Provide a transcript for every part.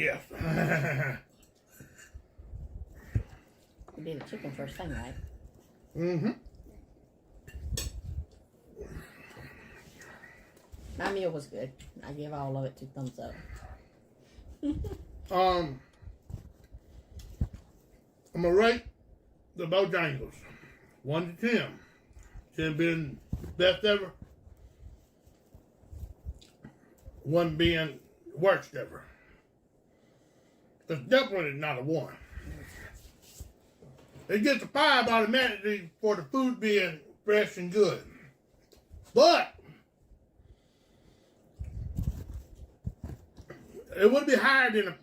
Yes. You did the chicken first thing, right? Mm-hmm. My meal was good. I give all of it 2 thumbs up. I'm gonna rate the Bojangles 1 to 10. 10 being best ever. 1 being worst ever. It's definitely not a 1. It gets a 5 automatically for the food being fresh and good. But it would be higher than a...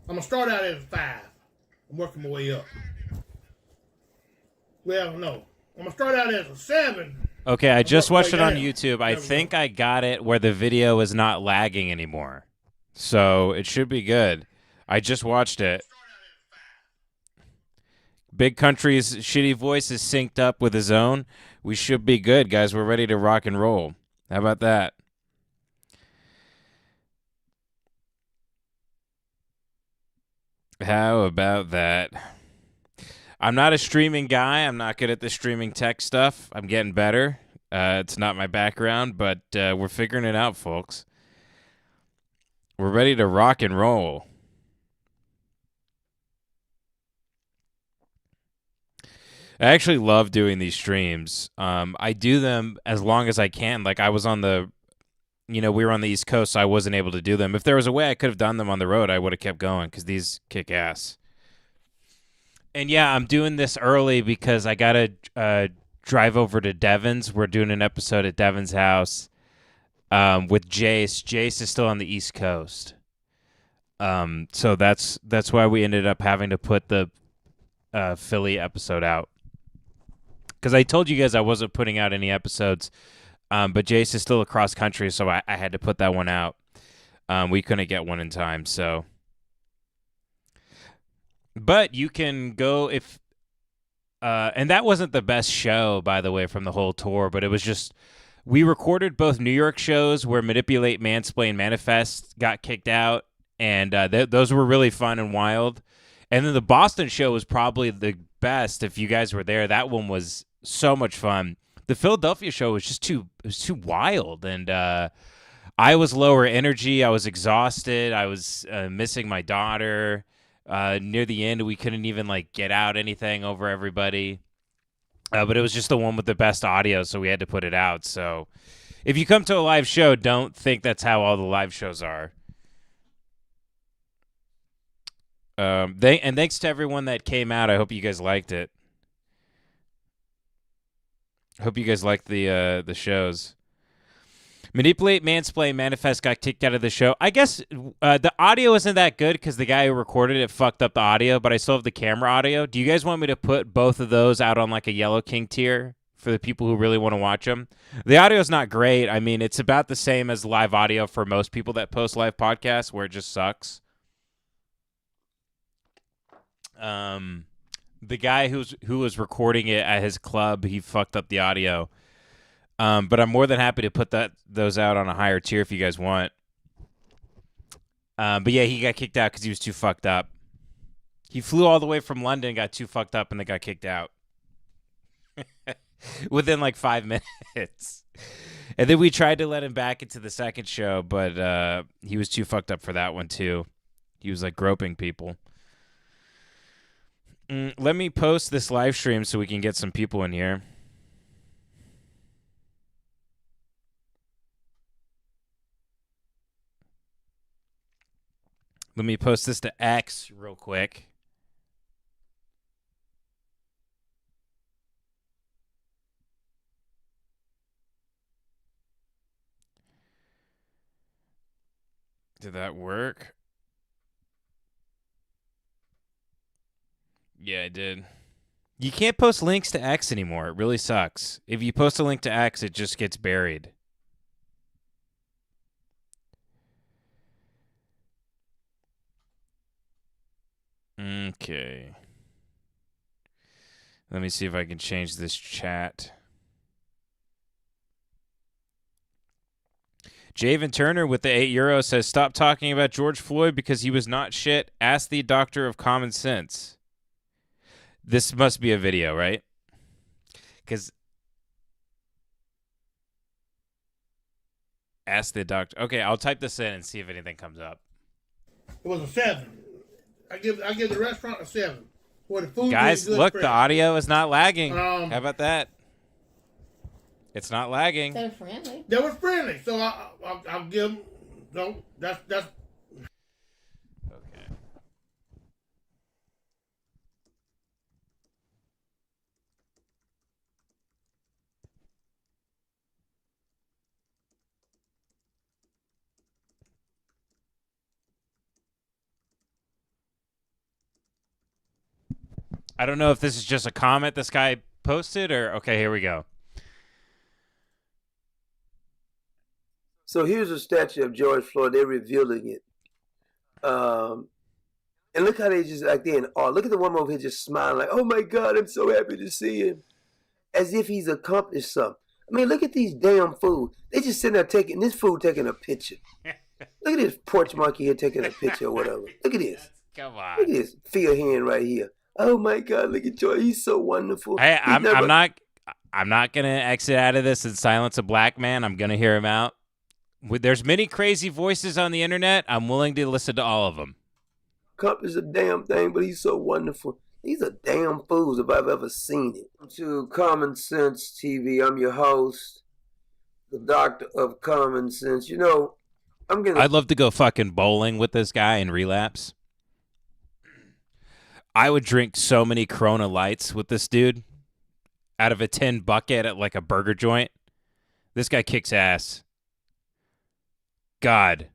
I'm going to start out as a 5. I'm working my way up. Well, no. I'm going to start out as a 7. Okay, I just watched it on YouTube. I think I got it where the video is not lagging anymore. So it should be good. I just watched it. Big Country's shitty voice is synced up with his own. We should be good, guys. We're ready to rock and roll. How about that? How about that? I'm not a streaming guy. I'm not good at the streaming tech stuff. I'm getting better. It's not my background, but we're figuring it out, folks. We're ready to rock and roll. I actually love doing these streams. I do them as long as I can. Like I was on the, we were on the East Coast, so I wasn't able to do them. If there was a way I could have done them on the road, I would have kept going because these kick ass. And yeah, I'm doing this early because I got to drive over to Devon's. We're doing an episode at Devon's house with Jace. Jace is still on the East Coast. So that's why we ended up having to put the Philly episode out. Because I told you guys I wasn't putting out any episodes, but Jace is still across country, so I had to put that one out. We couldn't get one in time, so. But you can go if, and that wasn't the best show, by the way, from the whole tour, but it was just, we recorded both New York shows where Manipulate, Mansplain, Manifest got kicked out, and those were really fun and wild. And then the Boston show was probably the best if you guys were there. That one was so much fun. The Philadelphia show was just too wild, and I was lower energy. I was exhausted. I was missing my daughter. Near the end, we couldn't even get out anything over everybody. But it was just the one with the best audio, so we had to put it out. So if you come to a live show, don't think that's how all the live shows are. And thanks to everyone that came out. I hope you guys liked it. Hope you guys liked the shows. Manipulate, Mansplain, Manifest got kicked out of the show. I guess the audio isn't that good because the guy who recorded it fucked up the audio, but I still have the camera audio. Do you guys want me to put both of those out on a Yellow King tier for the people who really want to watch them? The audio is not great. I mean, it's about the same as live audio for most people that post live podcasts where it just sucks. The guy who was recording it at his club, he fucked up the audio. But I'm more than happy to put those out on a higher tier if you guys want. But yeah, he got kicked out because he was too fucked up. He flew all the way from London, got too fucked up, and then got kicked out. Within 5 minutes. And then we tried to let him back into the second show, but he was too fucked up for that one too. He was groping people. Let me post this live stream so we can get some people in here. Let me post this to X real quick. Did that work? Yeah, I did. You can't post links to X anymore. It really sucks. If you post a link to X, it just gets buried. Okay. Let me see if I can change this chat. Javen Turner with the €8 says, stop talking about George Floyd because he was not shit. Ask the doctor of common sense. This must be a video, right? Because ask the doctor. Okay, I'll type this in and see if anything comes up. It was a 7. I give the restaurant a 7. Boy, the food Guys, good, look, fresh. the audio is not lagging. How about that? It's not lagging. They're friendly. They were friendly, so I'll give them. No, that's. Okay. I don't know if this is just a comment this guy posted or okay, here we go. So here's a statue of George Floyd. They're revealing it. And look how they just like they're in awe. Look at the woman over here just smiling like, oh my God, I'm so happy to see him. As if he's accomplished something. I mean, look at these damn food. They just sitting there taking a picture. Look at this porch monkey here taking a picture or whatever. Look at this. Come on. Look at this Phil hand right here. Oh my God, look at George. He's so wonderful. Hey, I'm not gonna exit out of this and silence a black man. I'm gonna hear him out. There's many crazy voices on the internet. I'm willing to listen to all of them. Accomplished a damn thing, but he's so wonderful. These are damn fools if I've ever seen it. Welcome to Common Sense TV. I'm your host, the doctor of common sense. You know, I'd love to go fucking bowling with this guy and relapse. I would drink so many Corona Lights with this dude out of a tin bucket at like a burger joint. This guy kicks ass. God.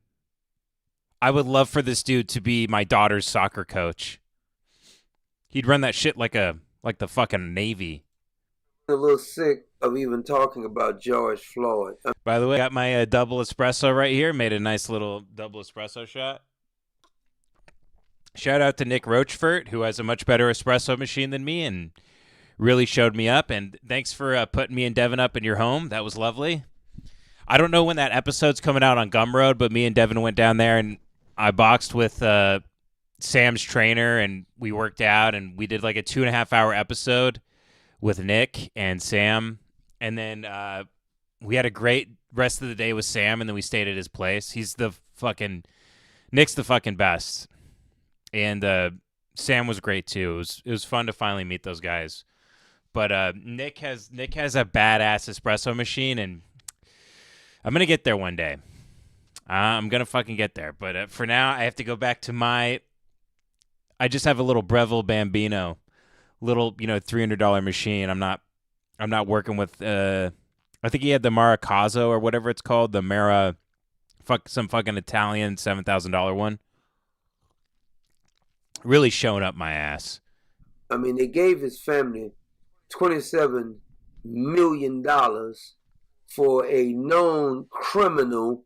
I would love for this dude to be my daughter's soccer coach. He'd run that shit like the fucking Navy. a little sick of even talking about George Floyd. By the way, I got my double espresso right here. Made a nice little double espresso shot. Shout out to Nick Rochfort, who has a much better espresso machine than me and really showed me up. And thanks for putting me and Devin up in your home. That was lovely. I don't know when that episode's coming out on Gumroad, but me and Devin went down there and I boxed with Sam's trainer and we worked out and we did like a 2.5 hour episode with Nick and Sam. And then we had a great rest of the day with Sam, and then we stayed at his place. Nick's the fucking best. And Sam was great too. It was fun to finally meet those guys. But Nick has a badass espresso machine, and I'm gonna get there one day. I'm gonna fucking get there. But for now, I have to go back to I just have a little Breville Bambino, little $300 machine. I'm not working with. I think he had the Maracazzo or whatever it's called, the some fucking Italian $7,000 one. Really showing up my ass. I mean, they gave his family $27 million for a known criminal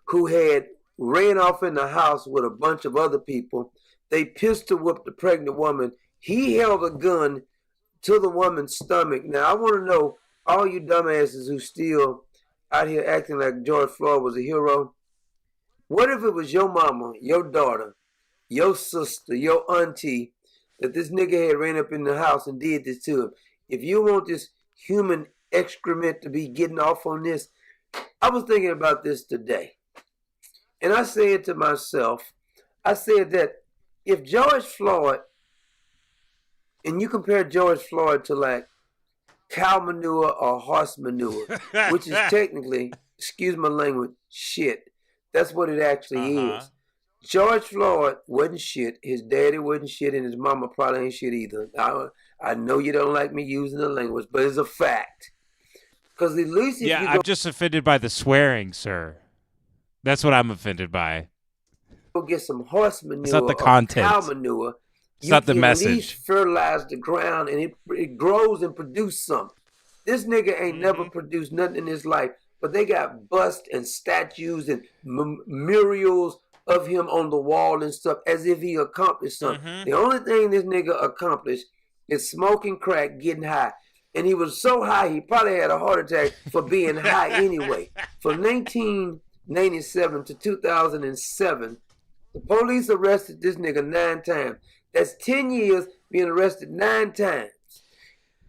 who had ran off in the house with a bunch of other people. They pistol whipped the pregnant woman. He held a gun to the woman's stomach. Now, I want to know, all you dumbasses who still out here acting like George Floyd was a hero, what if it was your mama, your daughter, your sister, your auntie, that this nigga had ran up in the house and did this to him? If you want this human excrement to be getting off on this, I was thinking about this today. And I said to myself, that if George Floyd, and you compare George Floyd to like cow manure or horse manure, which is technically, excuse my language, shit. That's what it actually is. George Floyd wasn't shit. His daddy wasn't shit, and his mama probably ain't shit either. I know you don't like me using the language, but it's a fact. Because at least if I'm just offended by the swearing, sir. That's what I'm offended by. Go get some horse manure, it's not the content. Cow manure. It's not the message. At least fertilize the ground, and it grows and produce something. This nigga ain't never produced nothing in his life, but they got busts and statues and murals of him on the wall and stuff as if he accomplished something. The only thing this nigga accomplished is smoking crack, getting high. And he was so high, he probably had a heart attack for being high anyway. From 19 1997 to 2007, the police arrested this nigga 9 times. That's 10 years being arrested 9 times.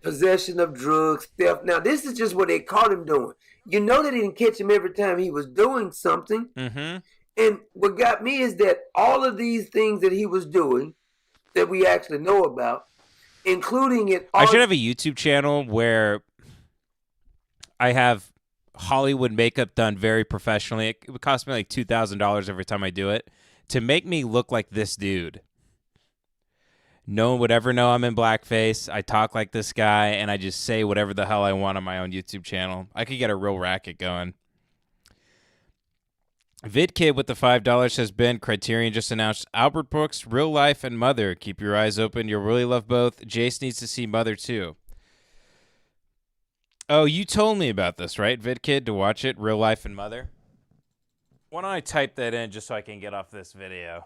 Possession of drugs, theft. Now, this is just what they caught him doing. You know they didn't catch him every time he was doing something. Mm-hmm. And what got me is that all of these things that he was doing that we actually know about, including it. I should have a YouTube channel where I have Hollywood makeup done very professionally. It would cost me like $2,000 every time I do it to make me look like this dude. No one would ever know I'm in blackface. I talk like this guy, and I just say whatever the hell I want on my own YouTube channel. I could get a real racket going. VidKid with the $5 says, Ben, Criterion just announced Albert Brooks, Real Life, and Mother. Keep your eyes open. You'll really love both. Jace needs to see Mother, too. Oh, you told me about this, right, VidKid, to watch it, Real Life and Mother? Why don't I type that in just so I can get off this video?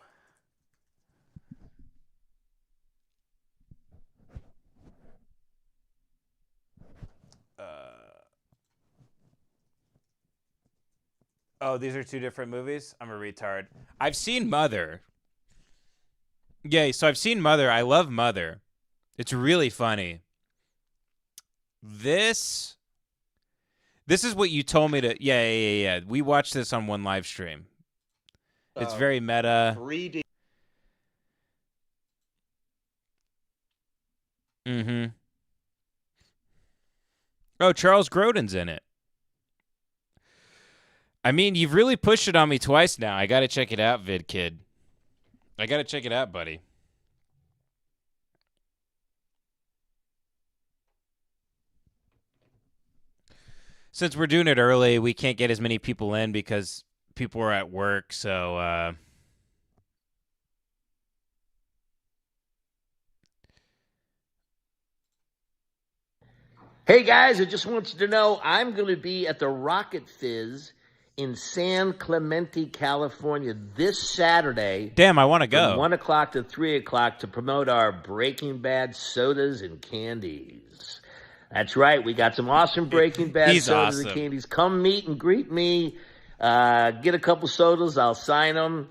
Oh, these are two different movies? I'm a retard. I've seen Mother. Yeah, so I've seen Mother. I love Mother. It's really funny. This is what you told me to... Yeah. We watched this on one live stream. It's very meta. 3D. Mm-hmm. Oh, Charles Grodin's in it. I mean, you've really pushed it on me twice now. I got to check it out, VidKid. I got to check it out, buddy. Since we're doing it early, we can't get as many people in because people are at work, so... Hey guys, I just want you to know I'm going to be at the Rocket Fizz in San Clemente, California this Saturday. Damn, I want to go. From 1 o'clock to 3 o'clock to promote our Breaking Bad sodas and candies. That's right. We got some awesome Breaking Bad sodas and candies. Come meet and greet me. Get a couple sodas. I'll sign them.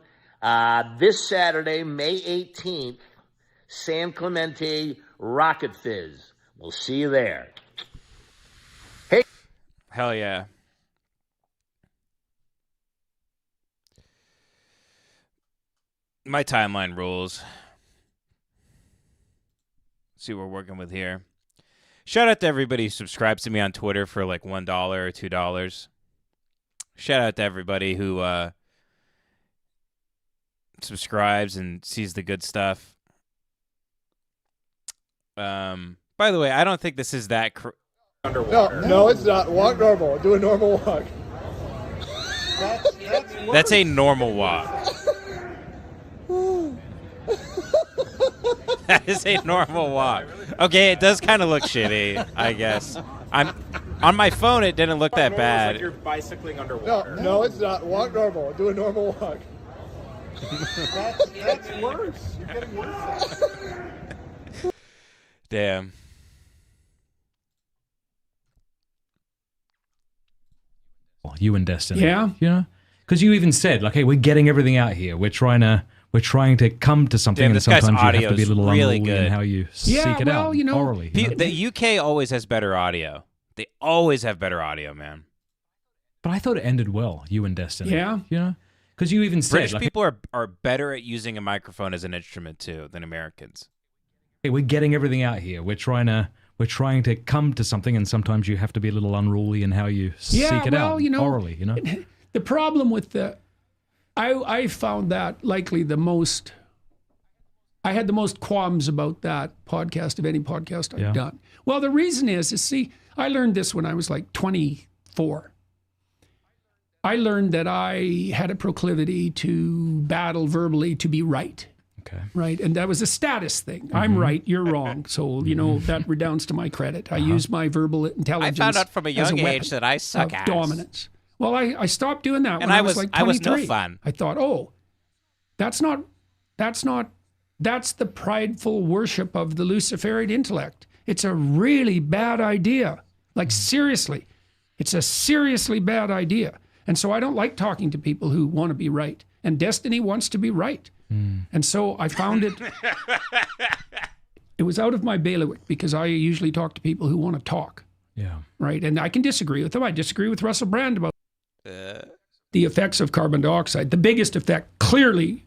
This Saturday, May 18th, San Clemente, Rocket Fizz. We'll see you there. Hey. Hell yeah. My timeline rules. Let's see what we're working with here. Shout out to everybody who subscribes to me on Twitter for like $1 or $2. Shout out to everybody who subscribes and sees the good stuff. By the way, I don't think this is that underwater. No, it's not. Walk normal. Do a normal walk. That's a normal walk. That is a normal walk. Okay, it does kind of look shitty, I guess. On my phone, it didn't look that bad. Like you're bicycling underwater. No, it's not. Walk normal. Do a normal walk. That's worse. You're getting worse. Damn. You and Destiny. Yeah. You know? Because you even said, like, hey, we're getting everything out here. We're trying to come to something, Damn, and this guy's sometimes you have to be a little really unruly good. in how you seek it out you know, orally. The UK always has better audio. They always have better audio, man. But I thought it ended well, you and Destiny. Yeah. You know? Because you even said, British like, people are better at using a microphone as an instrument, too, than Americans. hey, we're getting everything out here. We're trying to come to something, and sometimes you have to be a little unruly in how you seek it out you know, orally, you know? The problem with I found that likely the most, I had the most qualms about that podcast of any podcast I've done. Well, the reason is see, I learned this when I was like 24. I learned that I had a proclivity to battle verbally to be right. Okay. Right. And that was a status thing. I'm right, you're wrong. So, you know, that redounds to my credit. I use my verbal intelligence. I found out from a young as age that I suck of ass. dominance. Well, I stopped doing that And when I was like 23. I was no fun. I thought, oh, that's the prideful worship of the Luciferian intellect. It's a really bad idea. Like, seriously, it's a seriously bad idea. And so I don't like talking to people who want to be right. And Destiny wants to be right. And so I found it, it was out of my bailiwick because I usually talk to people who want to talk. Yeah. Right. And I can disagree with them. I disagree with Russell Brand about the effects of carbon dioxide. The biggest effect, clearly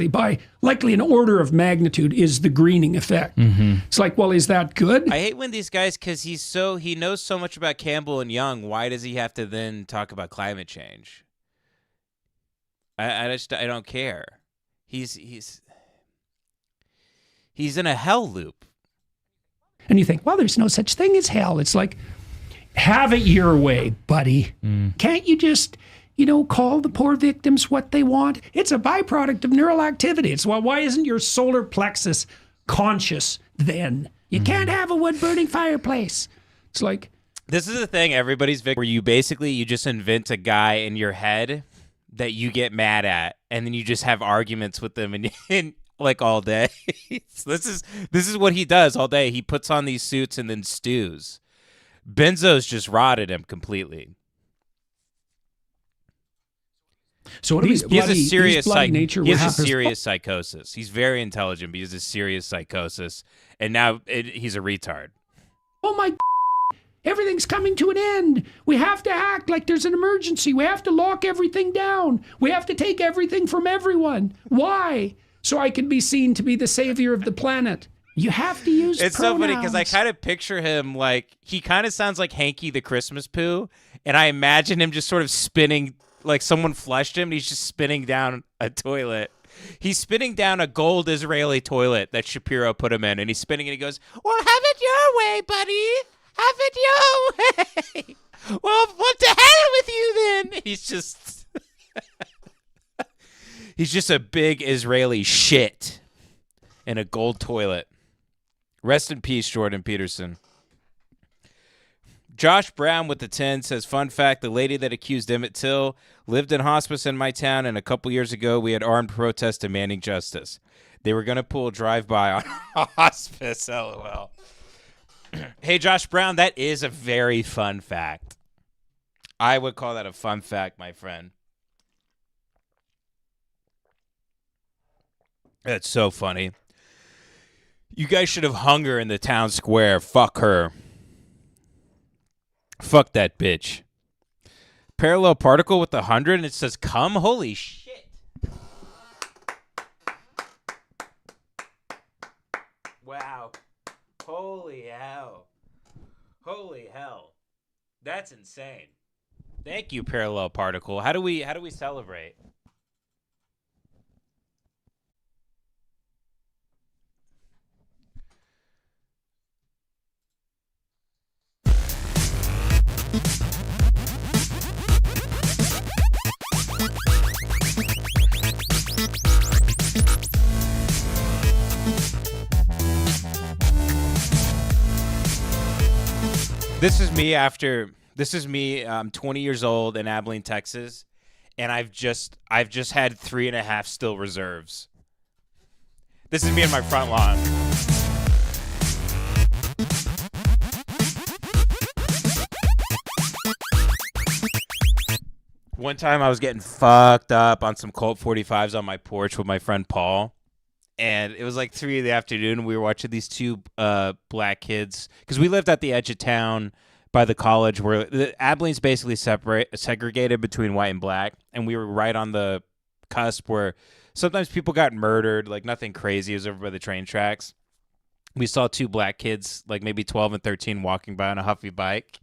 by likely an order of magnitude, is the greening effect. It's like, well, is that good? I hate when these guys, because he knows so much about Campbell and Young. Why does he have to then talk about climate change? I don't care. He's in a hell loop. And you think, well, there's no such thing as hell. It's like, have it your way, buddy. Can't you just, call the poor victims what they want? It's a byproduct of neural activity. It's why isn't your solar plexus conscious then? You can't have a wood-burning fireplace. It's like... This is the thing everybody's victim, where you just invent a guy in your head that you get mad at, and then you just have arguments with them and like all day. This is what he does all day. He puts on these suits and then stews. Benzo's just rotted him completely. So what he has a serious psychosis. He's very intelligent, but he has a serious psychosis, and now he's a retard. Oh my! Everything's coming to an end. We have to act like there's an emergency. We have to lock everything down. We have to take everything from everyone. Why? So I can be seen to be the savior of the planet. You have to use It's pronouns. So funny because I kind of picture him like, he kind of sounds like Hanky the Christmas Pooh, and I imagine him just sort of spinning, like someone flushed him, and he's just spinning down a toilet. He's spinning down a gold Israeli toilet that Shapiro put him in, and he's spinning, and he goes, well, have it your way, buddy. Have it your way. Well, what the hell with you then? He's just a big Israeli shit in a gold toilet. Rest in peace, Jordan Peterson. Josh Brown with the 10 says, fun fact, the lady that accused Emmett Till lived in hospice in my town, and a couple years ago we had armed protests demanding justice. They were going to pull a drive-by on hospice, LOL. Hey, Josh Brown, that is a very fun fact. I would call that a fun fact, my friend. That's so funny. You guys should have hung her in the town square. Fuck her. Fuck that bitch. Parallel particle with the 100, and it says come. Holy shit. Wow. Holy hell. Holy hell. That's insane. Thank you, Parallel Particle. How do we celebrate? This is me. I'm 20 years old in Abilene, Texas, and I've just had 3.5 still reserves. This is me in my front lawn. One time I was getting fucked up on some Colt 45s on my porch with my friend Paul. And it was like 3 in the afternoon, and we were watching these two black kids. Because we lived at the edge of town by the college where Abilene's basically segregated between white and black. And we were right on the cusp where sometimes people got murdered, like nothing crazy. It was over by the train tracks. We saw 2 black kids, like maybe 12 and 13, walking by on a Huffy bike.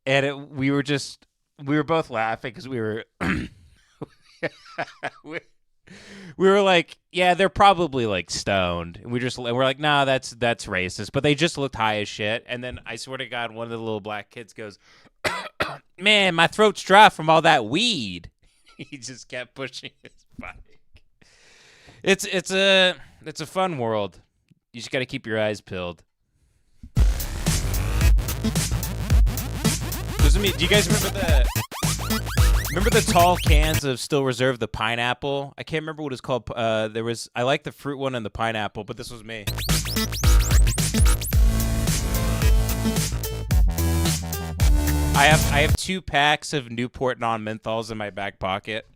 And we were both laughing because we were... We were like, yeah, they're probably like stoned. And we're like, nah, that's racist. But they just looked high as shit. And then I swear to God, one of the little black kids goes, man, my throat's dry from all that weed. He just kept pushing his bike. It's a fun world. You just got to keep your eyes peeled. Do you guys remember the tall cans of Still Reserve, the pineapple? I can't remember what it's called. I like the fruit one and the pineapple, but this was me. I have 2 packs of Newport non-menthols in my back pocket.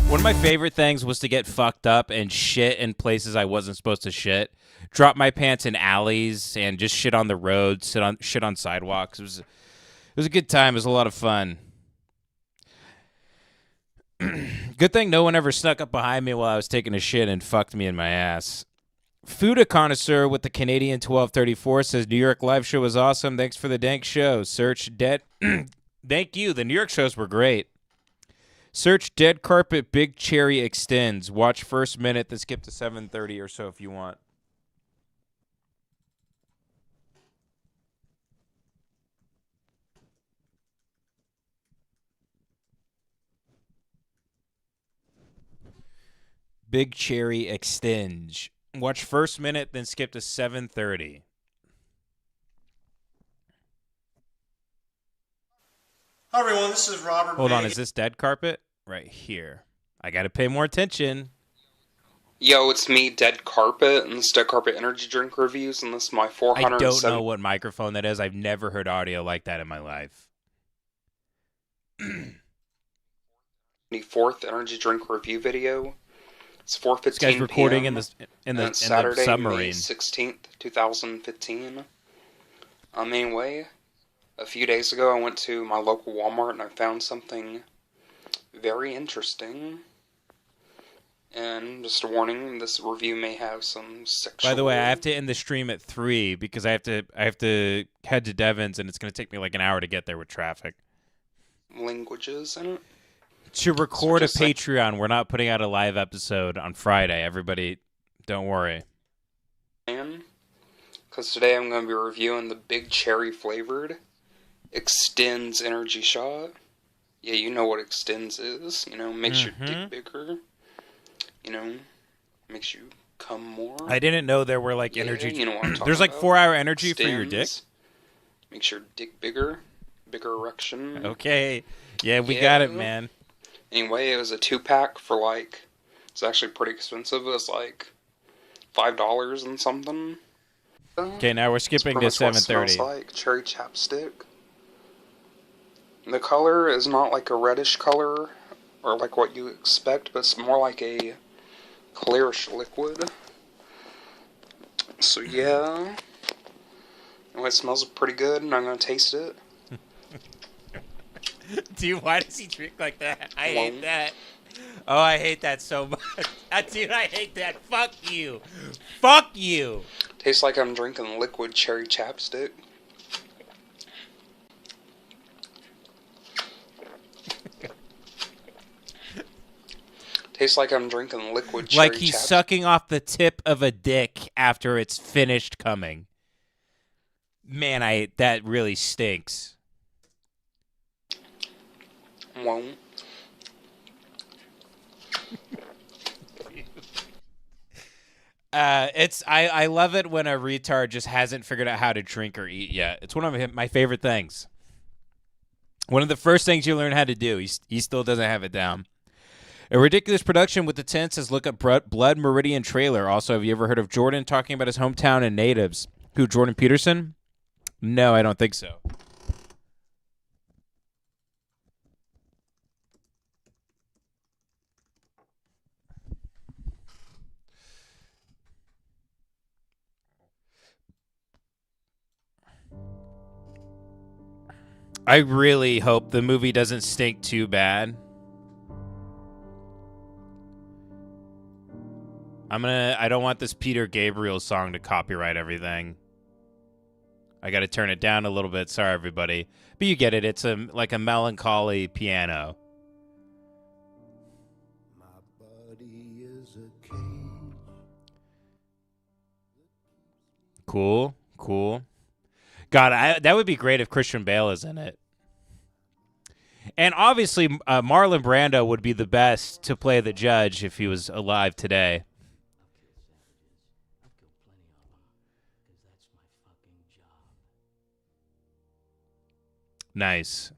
One of my favorite things was to get fucked up and shit in places I wasn't supposed to shit. Drop my pants in alleys and just shit on the road, shit on sidewalks. It was a good time. It was a lot of fun. Good thing no one ever snuck up behind me while I was taking a shit and fucked me in my ass. Fuda Connoisseur with the Canadian 1234 says, New York live show was awesome. Thanks for the dank show. Search dead. Thank you. The New York shows were great. Search Dead Carpet Big Cherry Extends. Watch first minute, then skip to 7:30 or so if you want. Big Cherry Extends. Watch first minute, then skip to 7:30. Hi, everyone. This is Robert. Hold on. Is this Dead Carpet? Right here. I got to pay more attention. Yo, it's me, Dead Carpet, and this is Dead Carpet Energy Drink Reviews, and this is my 407... I don't know what microphone that is. I've never heard audio like that in my life. The 4th Energy Drink Review video. It's 4:15 This guy's recording PM, in the Saturday, submarine. May 16th, 2015. Anyway, a few days ago I went to my local Walmart and I found something very interesting. And just a warning, this review may have some sexual... By the way, I have to end the stream at 3 because I have to head to Devon's and it's going to take me like an hour to get there with traffic. languages in it. To record a Patreon, we're not putting out a live episode on Friday. Everybody, don't worry. Because today I'm going to be reviewing the Big Cherry flavored Extends Energy Shot. Yeah, you know what Extends is. You know, makes your dick bigger. You know, makes you come more. I didn't know there were like energy. You know what I'm talking There's like about. 4-hour energy Extends, for your dick. Makes your dick bigger erection. Okay, yeah, we got it, man. Anyway, it was a 2-pack for like, it's actually pretty expensive. It was like $5 and something. Okay, now we're skipping to 7:30. Smells like cherry chapstick. The color is not like a reddish color or like what you expect, but it's more like a clearish liquid. So yeah, anyway, it smells pretty good, and I'm gonna taste it. Dude, why does he drink like that? I hate that. Oh, I hate that so much. Dude, I hate that. Fuck you. Fuck you. Tastes like I'm drinking liquid cherry chapstick. Tastes like I'm drinking liquid cherry Like he's chapstick. sucking off the tip of a dick after it's finished coming. Man, that really stinks. Won't. I love it when a retard just hasn't figured out how to drink or eat yet. It's one of my favorite things. One of the first things you learn how to do. He still doesn't have it down. A ridiculous production with the tent says look up Blood Meridian trailer. Also, have you ever heard of Jordan talking about his hometown and natives? Who, Jordan Peterson? No, I don't think so. I really hope the movie doesn't stink too bad. I don't want this Peter Gabriel song to copyright everything. I got to turn it down a little bit. Sorry, everybody. But you get it. It's like a melancholy piano. My body is a cage. Cool. God, that would be great if Christian Bale is in it. And obviously, Marlon Brando would be the best to play the judge if he was alive today. Nice.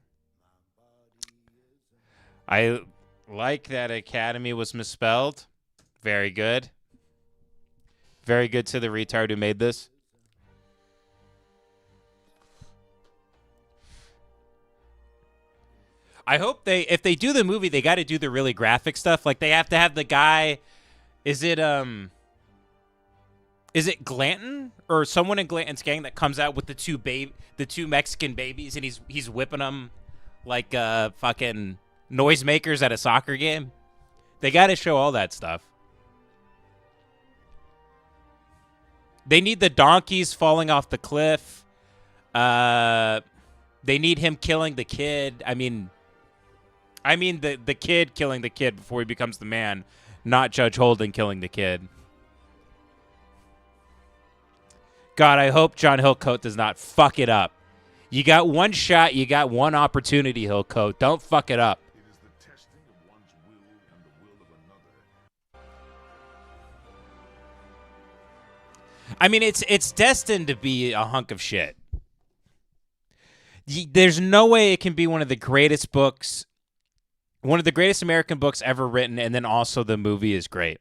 I like that Academy was misspelled. Very good. Very good to the retard who made this. I hope if they do the movie, they got to do the really graphic stuff. Like they have to have the guy. Is it Glanton or someone in Glanton's gang that comes out with the two Mexican babies, and he's whipping them like fucking noisemakers at a soccer game? They got to show all that stuff. They need the donkeys falling off the cliff. They need him killing the kid. I mean the kid killing the kid before he becomes the man, not Judge Holden killing the kid. God, I hope John Hillcoat does not fuck it up. You got one shot. You got one opportunity, Hillcoat. Don't fuck it up. I mean, it's destined to be a hunk of shit. There's no way it can be one of the greatest books, one of the greatest American books ever written, and then also the movie is great.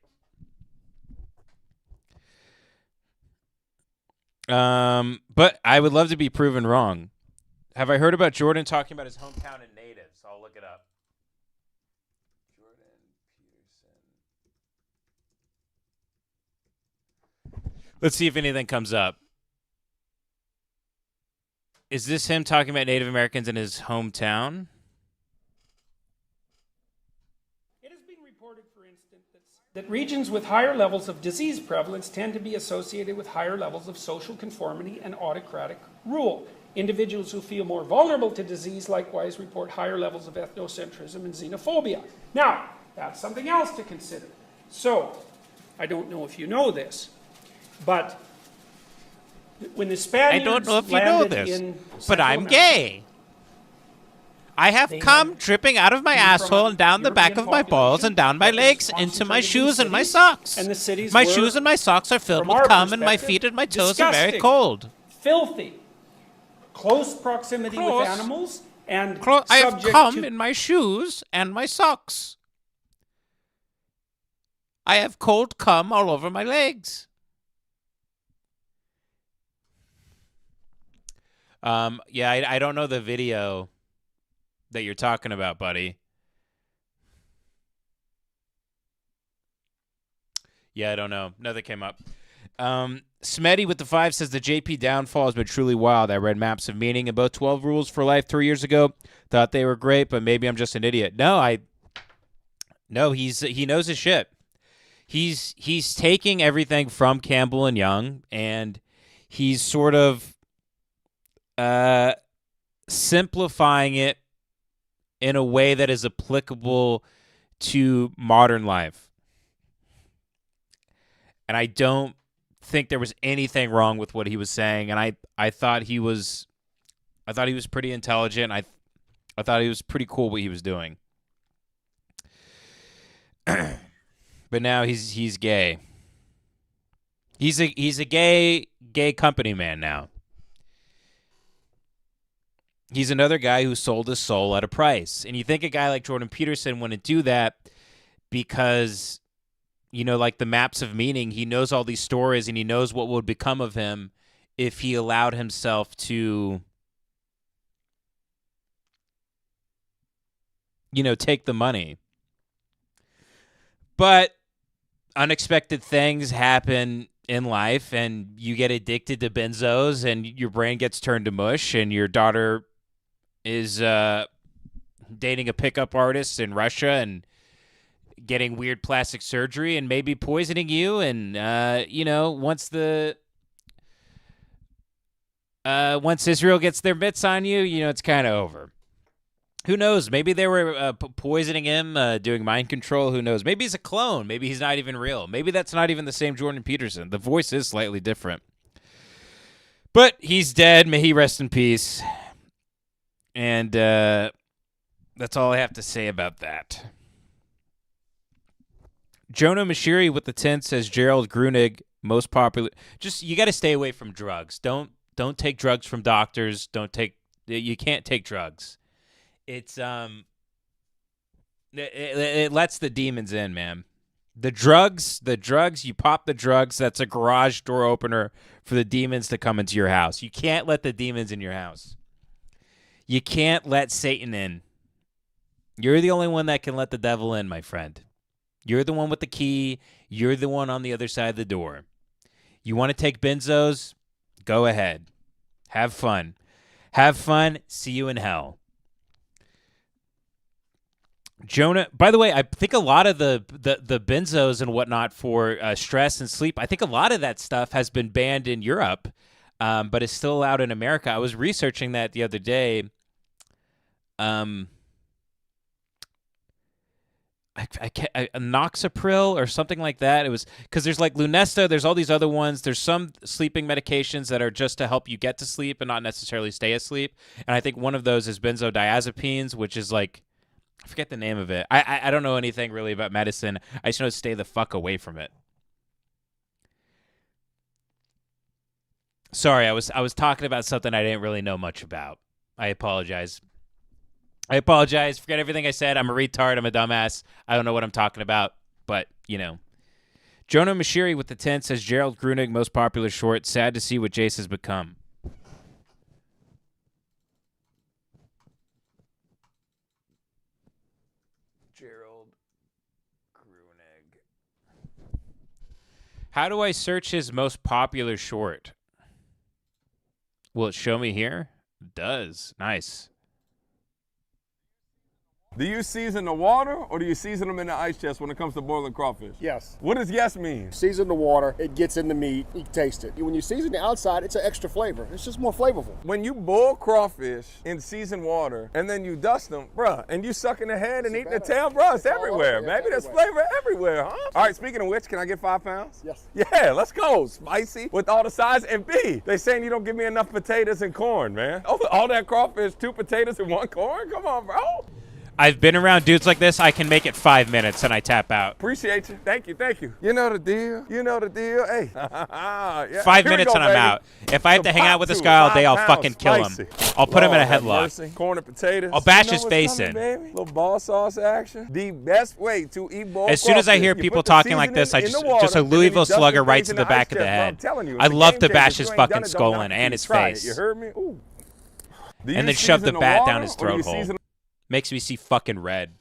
But I would love to be proven wrong. Have I heard about Jordan talking about his hometown and natives? I'll look it up. Jordan Peterson. Let's see if anything comes up. Is this him talking about Native Americans in his hometown? It has been reported, for instance, that regions with higher levels of disease prevalence tend to be associated with higher levels of social conformity and autocratic rule. Individuals who feel more vulnerable to disease likewise report higher levels of ethnocentrism and xenophobia. Now, that's something else to consider. So, I don't know if you know this, but when the Spaniards I don't know if you know this, but I'm gay. I have cum dripping out of my asshole and down the back of my balls and down my legs into my shoes and my socks. And the cities my shoes and my socks are filled with cum, and my feet and my toes are very cold. Filthy. Close proximity with animals and I have cum in my shoes and my socks. I have cold cum all over my legs. Yeah, I don't know the video that you're talking about, buddy. Yeah, I don't know. Nothing came up. Smetty with the 5 says the JP downfall has been truly wild. I read Maps of Meaning and both 12 Rules for Life 3 years ago. Thought they were great, but maybe I'm just an idiot. No, he knows his shit. He's taking everything from Campbell and Young, and he's sort of simplifying it in a way that is applicable to modern life. And I don't think there was anything wrong with what he was saying, and I thought he was pretty intelligent. I thought he was pretty cool what he was doing. But now he's gay. He's a gay company man now. He's another guy who sold his soul at a price. And you think a guy like Jordan Peterson wouldn't do that because, you know, like the Maps of Meaning, he knows all these stories and he knows what would become of him if he allowed himself to, you know, take the money. But unexpected things happen in life, and you get addicted to benzos, and your brain gets turned to mush, and your daughter is dating a pickup artist in Russia and getting weird plastic surgery and maybe poisoning you. And, you know, once Israel gets their mitts on you, you know, it's kind of over. Who knows? Maybe they were poisoning him, doing mind control. Who knows? Maybe he's a clone. Maybe he's not even real. Maybe that's not even the same Jordan Peterson. The voice is slightly different. But he's dead. May he rest in peace. And that's all I have to say about that. Jonah Mashiri with the 10 says Gerald Grunig, most popular. Just, you got to stay away from drugs. Don't take drugs from doctors. You can't take drugs. It's it lets the demons in, man. The drugs, you pop the drugs, that's a garage door opener for the demons to come into your house. You can't let the demons in your house. You can't let Satan in. You're the only one that can let the devil in, my friend. You're the one with the key. You're the one on the other side of the door. You want to take benzos? Go ahead. Have fun. Have fun. See you in hell. Jonah, by the way, I think a lot of the benzos and whatnot for stress and sleep, I think a lot of that stuff has been banned in Europe, but is still allowed in America. I was researching that the other day. Noxapril or something like that. It was because there's like Lunesta, there's all these other ones. There's some sleeping medications that are just to help you get to sleep and not necessarily stay asleep. And I think one of those is benzodiazepines, which is like, I forget the name of it. I don't know anything really about medicine. I just know to stay the fuck away from it. Sorry, I was talking about something I didn't really know much about. I apologize. Forget everything I said. I'm a retard. I'm a dumbass. I don't know what I'm talking about, but, you know. Jonah Mashiri with the 10 says, Gerald Grunig, most popular short. Sad to see what Jace has become. Gerald Grunig. How do I search his most popular short? Will it show me here? It does. Nice. Do you season the water or do you season them in the ice chest when it comes to boiling crawfish? Yes. What does yes mean? Season the water, it gets in the meat, you taste it. When you season the outside, it's an extra flavor. It's just more flavorful. When you boil crawfish in seasoned water and then you dust them, bruh, and you sucking the head and eating the tail, bruh, it's everywhere, baby. There's flavor everywhere, huh? All right, speaking of which, can I get 5 pounds? Yes. Yeah, let's go. Spicy with all the sides. And B, they saying you don't give me enough potatoes and corn, man. Oh, all that crawfish, 2 potatoes and 1 corn? Come on, bro. I've been around dudes like this. I can make it 5 minutes and I tap out. Appreciate you. Thank you. You know the deal. Hey. Yeah. 5 minutes and I'm out. If I have to hang out with this guy all day, I'll fucking kill him. I'll put him in a headlock. Corn and potatoes. I'll bash his face in. Little ball sauce action. The best way to eat boiled As soon as I hear people talking like this, I just a Louisville Slugger right to the back of the head. I love to bash his fucking skull in and his face. You heard me? Ooh. And then shove the bat down his throat hole. Makes me see fucking red.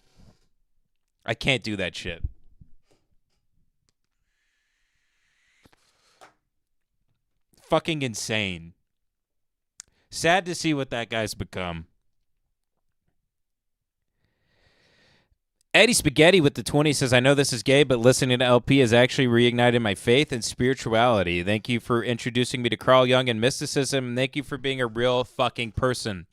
I can't do that shit. Fucking insane. Sad to see what that guy's become. Eddie Spaghetti with the 20 says, I know this is gay, but listening to LP has actually reignited my faith and spirituality. Thank you for introducing me to Carl Jung and mysticism. Thank you for being a real fucking person.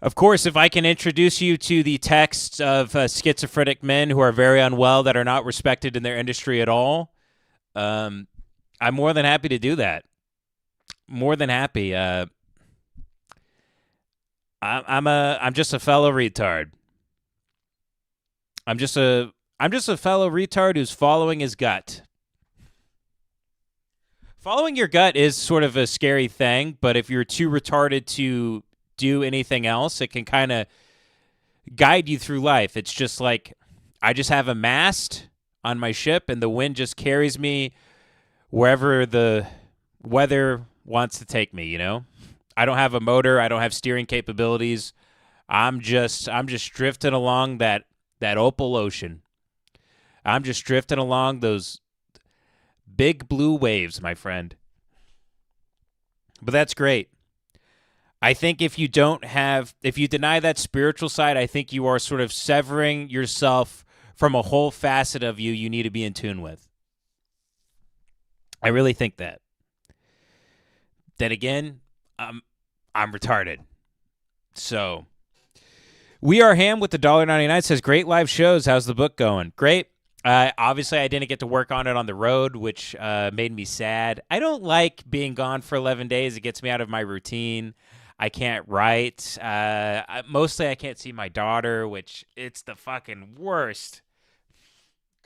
Of course, if I can introduce you to the texts of schizophrenic men who are very unwell that are not respected in their industry at all, I'm more than happy to do that. More than happy. I'm just a fellow retard. I'm just a fellow retard who's following his gut. Following your gut is sort of a scary thing, but if you're too retarded to do anything else, it can kind of guide you through life. It's just like I just have a mast on my ship and the wind just carries me wherever the weather wants to take me, you know? I don't have a motor, I don't have steering capabilities. I'm just drifting along that opal ocean. I'm just drifting along those big blue waves, my friend. But that's great. I think if you deny that spiritual side, I think you are sort of severing yourself from a whole facet of you need to be in tune with. I really think that. Then again, I'm retarded. So, We Are Ham with the $1.99 says, great live shows. How's the book going? Great. Obviously, I didn't get to work on it on the road, which made me sad. I don't like being gone for 11 days. It gets me out of my routine. I can't write. Mostly I can't see my daughter, which it's the fucking worst.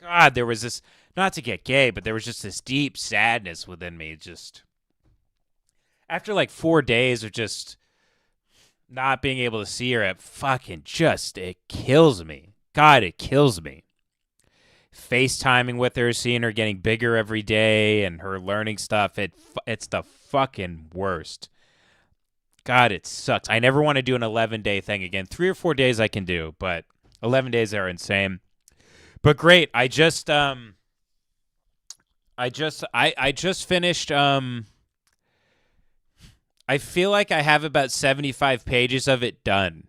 God, there was this, not to get gay, but there was just this deep sadness within me. Just after like 4 days of just not being able to see her, it kills me. God, it kills me. FaceTiming with her, seeing her getting bigger every day and her learning stuff, it's the fucking worst. God, it sucks. I never want to do an 11-day thing again. 3 or 4 days I can do, but 11 days are insane. But great. I just finished I feel like I have about 75 pages of it done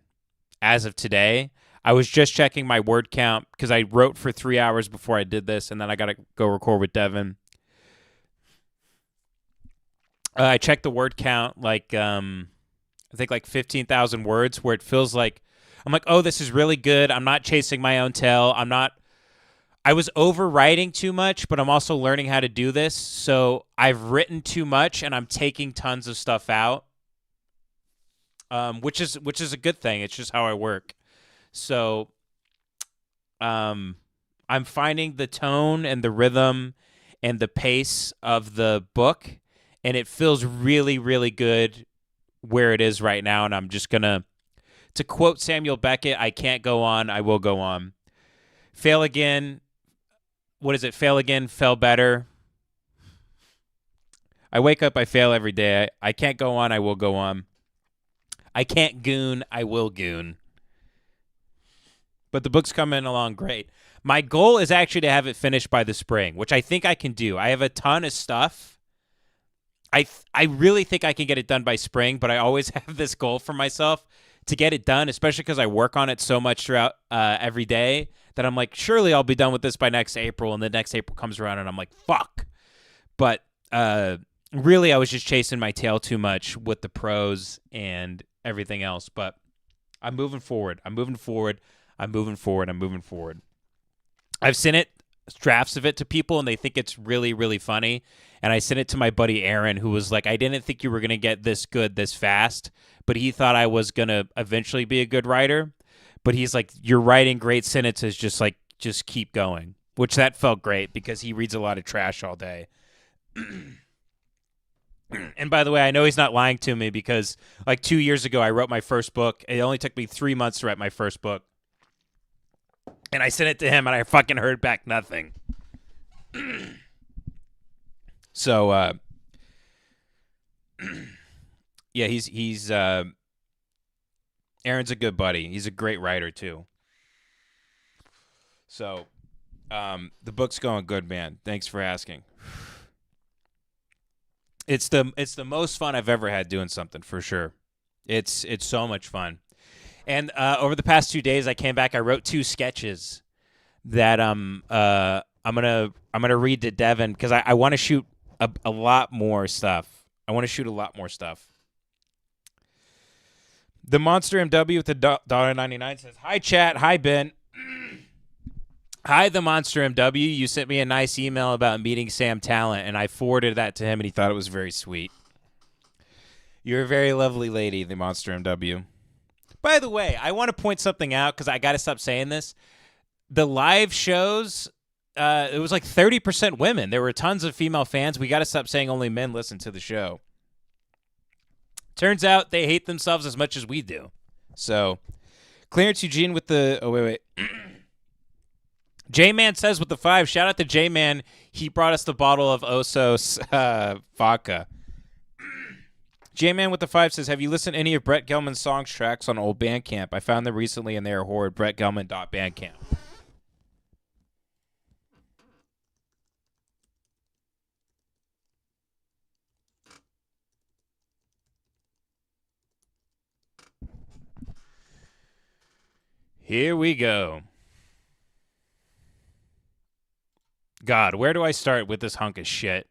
as of today. I was just checking my word count because I wrote for 3 hours before I did this, and then I got to go record with Devin. I checked the word count like I think like 15,000 words, where it feels like I'm like, oh, this is really good. I'm not chasing my own tail. I was overwriting too much, but I'm also learning how to do this. So I've written too much, and I'm taking tons of stuff out, which is a good thing. It's just how I work. So I'm finding the tone and the rhythm and the pace of the book, and it feels really, really good where it is right now. And I'm just going to quote Samuel Beckett, I can't go on, I will go on. Fail again. What is it? Fail again, fail better. I wake up, I fail every day. I can't go on, I will go on. I can't goon, I will goon. But the book's coming along great. My goal is actually to have it finished by the spring, which I think I can do. I have a ton of stuff. I really think I can get it done by spring, but I always have this goal for myself to get it done, especially because I work on it so much throughout every day that I'm like, surely I'll be done with this by next April, and the next April comes around, and I'm like, fuck. But really, I was just chasing my tail too much with the prose and everything else. But I'm moving forward. I've sent it, drafts of it, to people, and they think it's really, really funny. And I sent it to my buddy Aaron, who was like, I didn't think you were going to get this good this fast, but he thought I was going to eventually be a good writer. But he's like, you're writing great sentences, just keep going, which that felt great because he reads a lot of trash all day. And by the way, I know he's not lying to me because like 2 years ago, I wrote my first book. It only took me 3 months to write my first book. And I sent it to him, and I fucking heard back nothing. So, yeah, he's Aaron's a good buddy. He's a great writer too. So, the book's going good, man. Thanks for asking. It's the most fun I've ever had doing something, for sure. It's so much fun. And over the past 2 days, I came back. I wrote 2 sketches that I'm gonna read to Devin because I want to shoot a lot more stuff. The Monster MW with the $1.99 says, "Hi chat, hi Ben, hi the Monster MW. You sent me a nice email about meeting Sam Talent, and I forwarded that to him, and he thought it was very sweet. You're a very lovely lady, the Monster MW." By the way, I want to point something out because I got to stop saying this. The live shows, it was like 30% women. There were tons of female fans. We got to stop saying only men listen to the show. Turns out they hate themselves as much as we do. So, Clarence Eugene with the... Oh, wait. J-Man says with the 5. Shout out to J-Man. He brought us the bottle of Osos vodka. J-Man with the 5 says, have you listened to any of Brett Gelman's songs tracks on old Bandcamp? I found them recently and they are horrid. BrettGelman.bandcamp. Here we go. God, where do I start with this hunk of shit?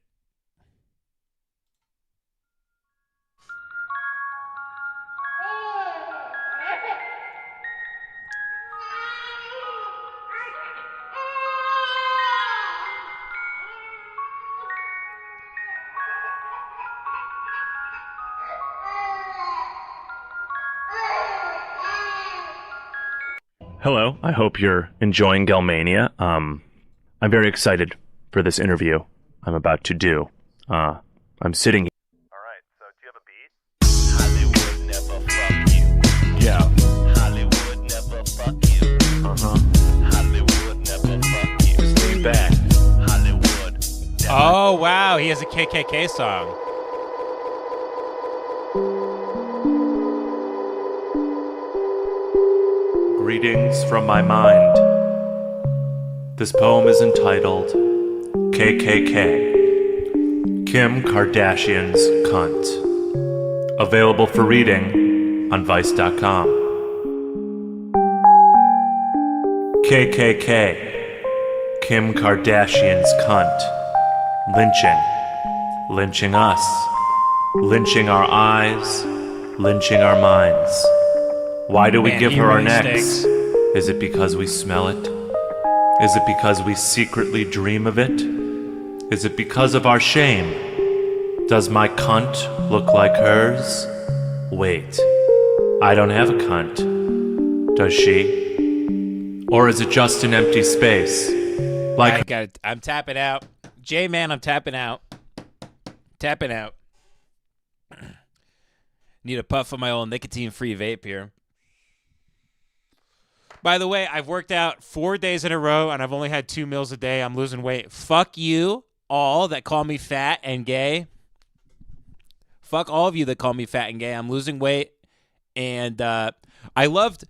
Hello, I hope you're enjoying Gelmania. I'm very excited for this interview I'm about to do. I'm sitting here. Alright, so do you have a beat? Hollywood never fuck you. Yeah. Hollywood never fuck you. Hollywood never fuck you. Just lean back. Hollywood. Oh, wow. He has a KKK song. Greetings from my mind. This poem is entitled KKK, Kim Kardashian's Cunt. Available for reading on Vice.com. KKK, Kim Kardashian's cunt. Lynching. Lynching us. Lynching our eyes. Lynching our minds. Why do we give her our necks? Is it because we smell it? Is it because we secretly dream of it? Is it because of our shame? Does my cunt look like hers? Wait, I don't have a cunt. Does she? Or is it just an empty space? Like I'm tapping out. J-Man, I'm tapping out. Tapping out. Need a puff of my old nicotine-free vape here. By the way, I've worked out 4 days in a row, and I've only had 2 meals a day. I'm losing weight. Fuck you all that call me fat and gay. Fuck all of you that call me fat and gay. I'm losing weight, and I worked.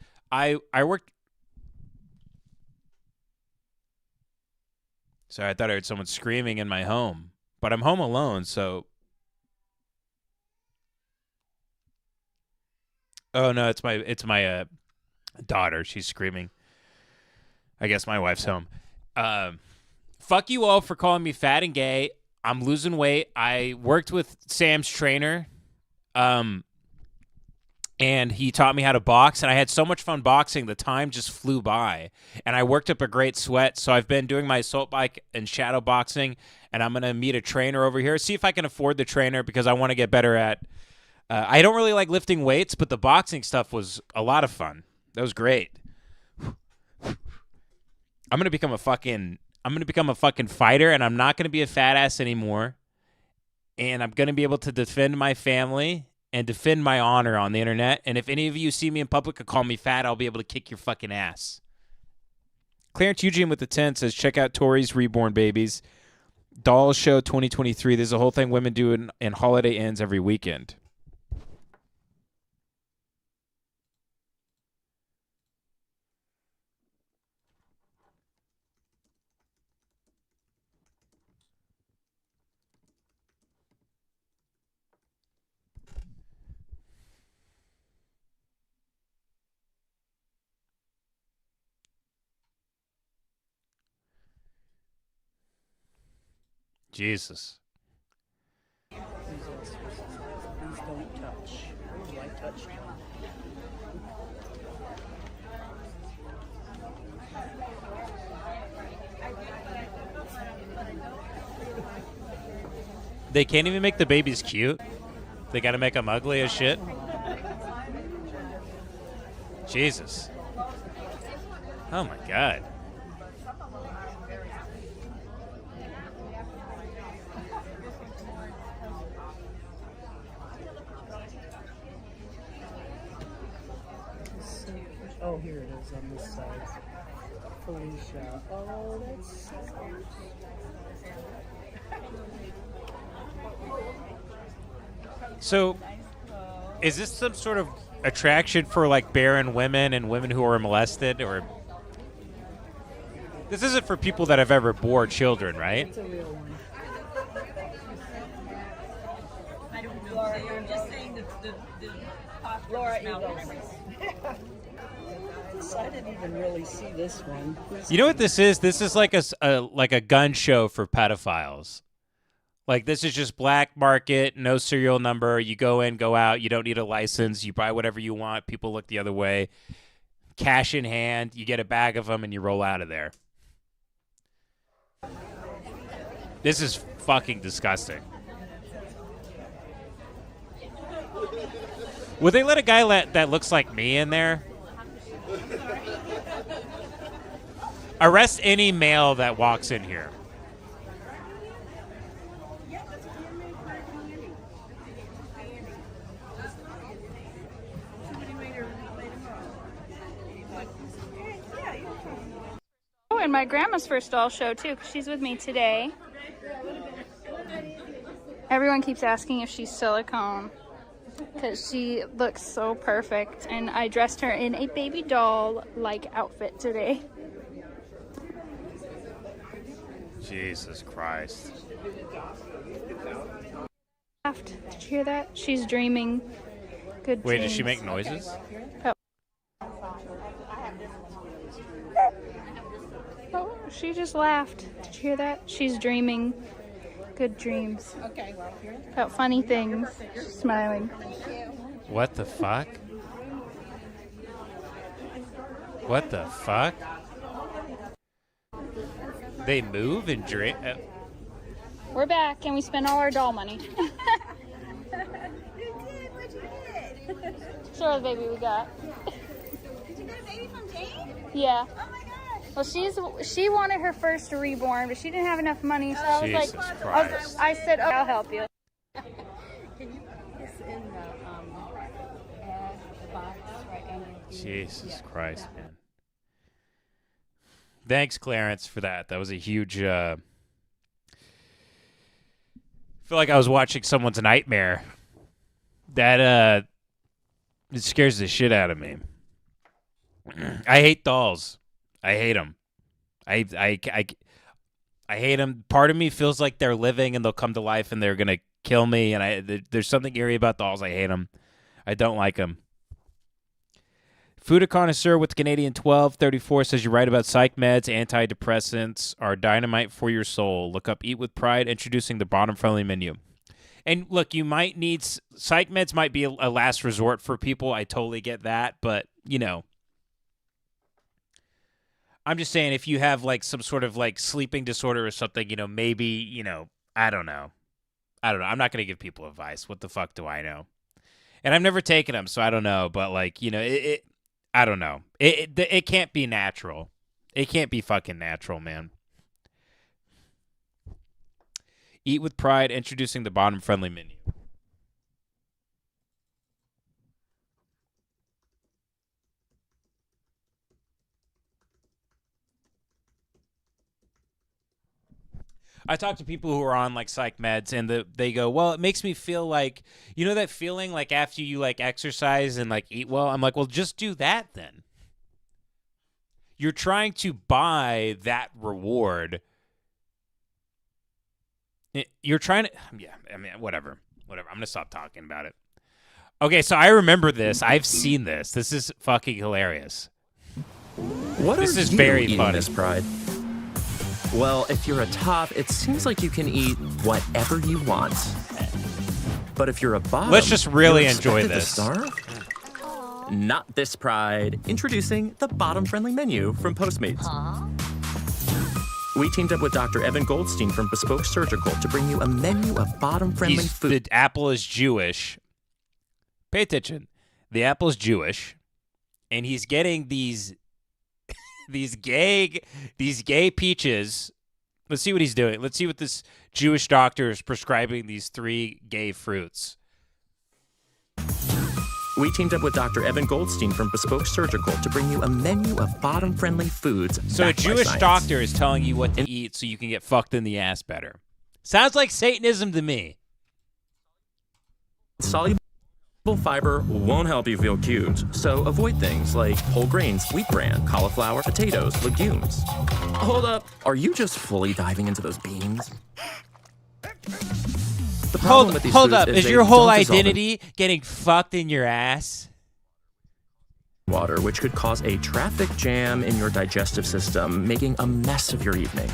Sorry, I thought I heard someone screaming in my home, but I'm home alone, so. Oh no, it's my daughter. She's screaming. I guess my wife's home. Fuck you all for calling me fat and gay. I'm losing weight. I worked with Sam's trainer, and he taught me how to box, and I had so much fun boxing, the time just flew by, and I worked up a great sweat, so I've been doing my assault bike and shadow boxing, and I'm going to meet a trainer over here, see if I can afford the trainer, because I want to get better at, I don't really like lifting weights, but the boxing stuff was a lot of fun. That was great. I'm going to become a fucking fighter, and I'm not going to be a fat ass anymore. And I'm going to be able to defend my family and defend my honor on the internet. And if any of you see me in public and call me fat, I'll be able to kick your fucking ass. Clarence Eugene with the 10 says, check out Tori's Reborn Babies. Dolls Show 2023. There's a whole thing women do in holiday ends every weekend. Jesus. Please don't touch. I touched you. They can't even make the babies cute. They got to make them ugly as shit. Jesus. Oh my God. Oh, here it is on this side. Felicia. Oh, that's so cute. So, is this some sort of attraction for like barren women and women who are molested, or this isn't for people that have ever bore children, right? It's a real one. I don't know. I'm just saying the Laura, I didn't even really see this one. You know what this is? This is like a gun show for pedophiles. Like, this is just black market, no serial number. You go in, go out. You don't need a license. You buy whatever you want. People look the other way. Cash in hand. You get a bag of them, and you roll out of there. This is fucking disgusting. Would they let a guy that looks like me in there? Arrest any male that walks in here. Oh, and my grandma's first doll show, too, because she's with me today. Everyone keeps asking if she's silicone. because she looks so perfect, and I dressed her in a baby doll-like outfit today. Jesus Christ. Did you hear that? She's dreaming. Good Wait, dreams. did she make noises? Oh. Oh, she just laughed. Did you hear that? She's dreaming. Good dreams. Okay. About funny things. She's smiling. What the fuck? What the fuck? They move and drink. We're back, and we spent all our doll money. Sure, the baby we got. Did you get a baby from Jane? Yeah. Oh my gosh. Well, she wanted her first reborn, but she didn't have enough money, so I was Jesus like, Christ. I said, "Oh, I'll help you." Can you put this in the ad box right under the... Jesus Christ, man. Thanks, Clarence, for that. That was a huge... I feel like I was watching someone's nightmare. That, it scares the shit out of me. I hate dolls. I hate them. I hate them. Part of me feels like they're living and they'll come to life and they're going to kill me. And there's something eerie about dolls. I hate them. I don't like them. Food Connoisseur with Canadian 1234 says you're right about psych meds. Antidepressants are dynamite for your soul. Look up Eat with Pride, introducing the bottom-friendly menu. And look, you might need psych meds. Might be a last resort for people. I totally get that, but you know, I'm just saying if you have like some sort of like sleeping disorder or something, you know, maybe, you know, I don't know. I'm not going to give people advice. What the fuck do I know? And I've never taken them, so I don't know. But like, you know, I don't know. It can't be natural. It can't be fucking natural, man. Eat with Pride, introducing the bottom-friendly menu. I talk to people who are on like psych meds, and they go, well, it makes me feel like, you know, that feeling like after you like exercise and like eat well. I'm like, well, just do that then. You're trying to buy that reward. You're trying to, yeah, I mean, whatever. I'm going to stop talking about it. Okay, so I remember this. I've seen this. This is fucking hilarious. This is very funny. Miss Pride? Well, if you're a top, it seems like you can eat whatever you want. But if you're a bottom, let's just really you're enjoy expected this. to starve? Not this Pride. Introducing the bottom-friendly menu from Postmates. We teamed up with Dr. Evan Goldstein from Bespoke Surgical to bring you a menu of bottom-friendly food. The apple is Jewish. Pay attention. The apple is Jewish, and he's getting these gay peaches. Let's see what he's doing. Let's see what this Jewish doctor is prescribing these 3 gay fruits. We teamed up with Dr. Evan Goldstein from Bespoke Surgical to bring you a menu of bottom-friendly foods. So a backed by Jewish science. doctor is telling you what to eat so you can get fucked in the ass better. Sounds like Satanism to me. Soluble fiber won't help you feel cute, so avoid things like whole grains, wheat bran, cauliflower, potatoes, legumes. Hold up, are you just fully diving into those beans? The problem with these Hold foods up. is Is they your whole don't dissolve in identity getting fucked in your ass? water, which could cause a traffic jam in your digestive system, making a mess of your evening.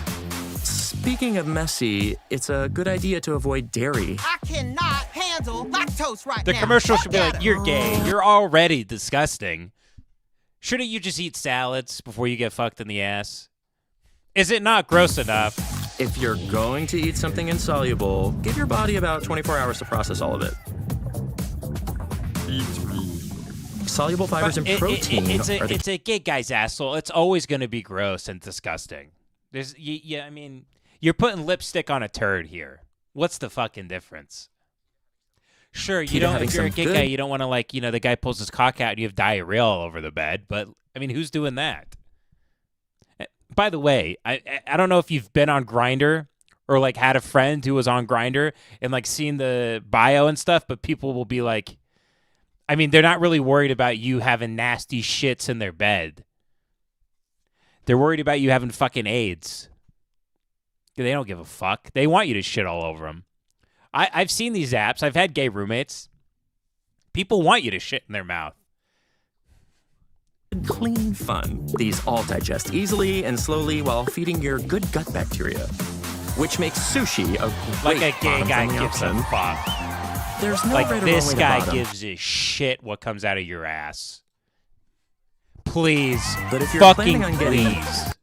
Speaking of messy, it's a good idea to avoid dairy. I cannot handle lactose right The now. commercial should be Look like, at you're gay. You're already disgusting. Shouldn't you just eat salads before you get fucked in the ass? Is it not gross enough? If you're going to eat something insoluble, give your body about 24 hours to process all of it. Soluble fibers and protein It's are the a gay guy's asshole. It's always going to be gross and disgusting. I mean, you're putting lipstick on a turd here. What's the fucking difference? Sure, you don't. If you're a gay guy, you don't want to the guy pulls his cock out and you have diarrhea all over the bed. But I mean, who's doing that? By the way, I don't know if you've been on Grindr or had a friend who was on Grindr and seen the bio and stuff, but people will be like, I mean, they're not really worried about you having nasty shits in their bed. They're worried about you having fucking AIDS. They don't give a fuck. They want you to shit all over them. I've seen these apps. I've had gay roommates. People want you to shit in their mouth. Clean fun. These all digest easily and slowly while feeding your good gut bacteria, which makes sushi a great Like a gay guy gives a option. fuck. There's no like right or this wrong way guy about 'em. gives a shit what comes out of your ass. Please, But if you're fucking planning on getting please.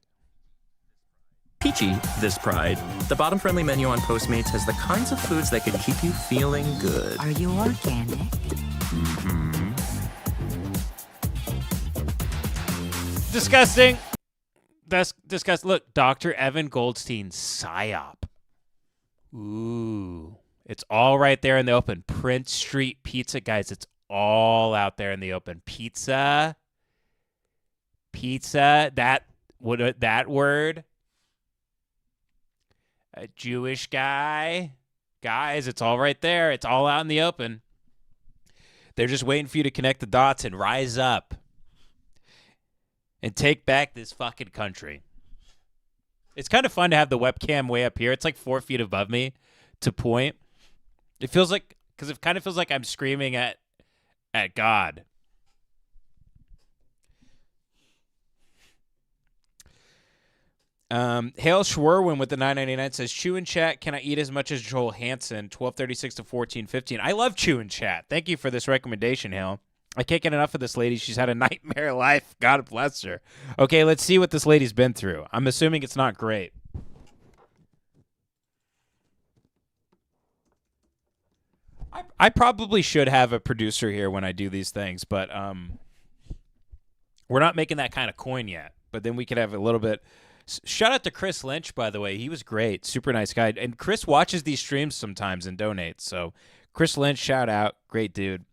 peachy this Pride, the bottom-friendly menu on Postmates has the kinds of foods that could keep you feeling good. Are you organic? Mm-hmm. Disgusting. That's disgusting. Look, Dr. Evan Goldstein PSYOP. Ooh. It's all right there in the open. Prince Street Pizza, guys. It's all out there in the open. Pizza. That word. A Jewish guy. Guys, it's all right there. It's all out in the open. They're just waiting for you to connect the dots and rise up and take back this fucking country. It's kind of fun to have the webcam way up here. It's like 4 feet above me to point. It feels like, because it kind of feels like I'm screaming at God. Hale Schwerwin with the $9.99 says, Chew and Chat, can I eat as much as Joel Hansen? 1236 to 1415. I love Chew and Chat. Thank you for this recommendation, Hale. I can't get enough of this lady. She's had a nightmare life. God bless her. Okay, let's see what this lady's been through. I'm assuming it's not great. I probably should have a producer here when I do these things, but we're not making that kind of coin yet. But then we could have a little bit. Shout out to Chris Lynch, by the way. He was great. Super nice guy. And Chris watches these streams sometimes and donates. So Chris Lynch, shout out. Great dude.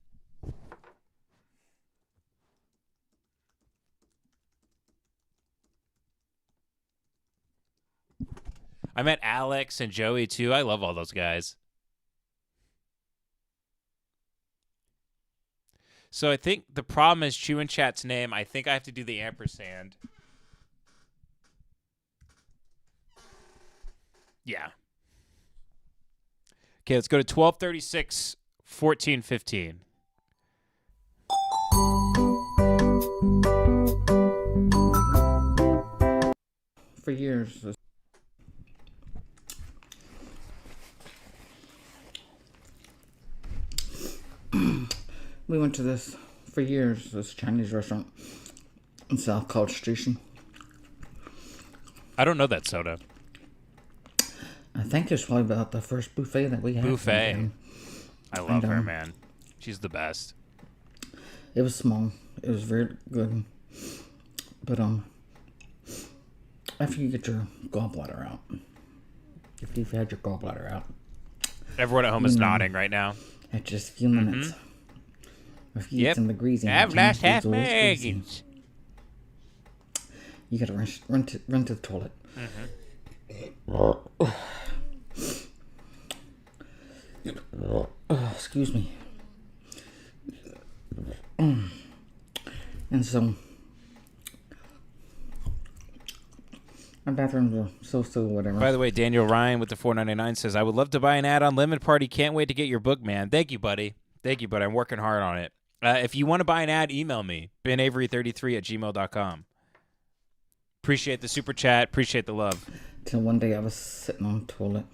I met Alex and Joey, too. I love all those guys. So I think the problem is Chew and Chat's name. I think I have to do the ampersand. Yeah. Okay, let's go to 1236, 1415. For years. We went to this Chinese restaurant in South College Station. I don't know that soda. I think it's probably about the first buffet that we had. Buffet. I love her, man. She's the best. It was small. It was very good. But after you get your gallbladder out, if you've had your gallbladder out, everyone at home is nodding right now. After just a few minutes. If you eat some of the greasy, I've lost half my eggs. You gotta run to the toilet. Excuse me. And so our bathrooms are so whatever. By the way, Daniel Ryan with the $4.99 says, I would love to buy an ad on Lemon Party. Can't wait to get your book, man. Thank you, buddy. Thank you, buddy. I'm working hard on it. If you want to buy an ad, email me, benavery33@gmail.com. Appreciate the super chat. Appreciate the love. Till one day I was sitting on the toilet.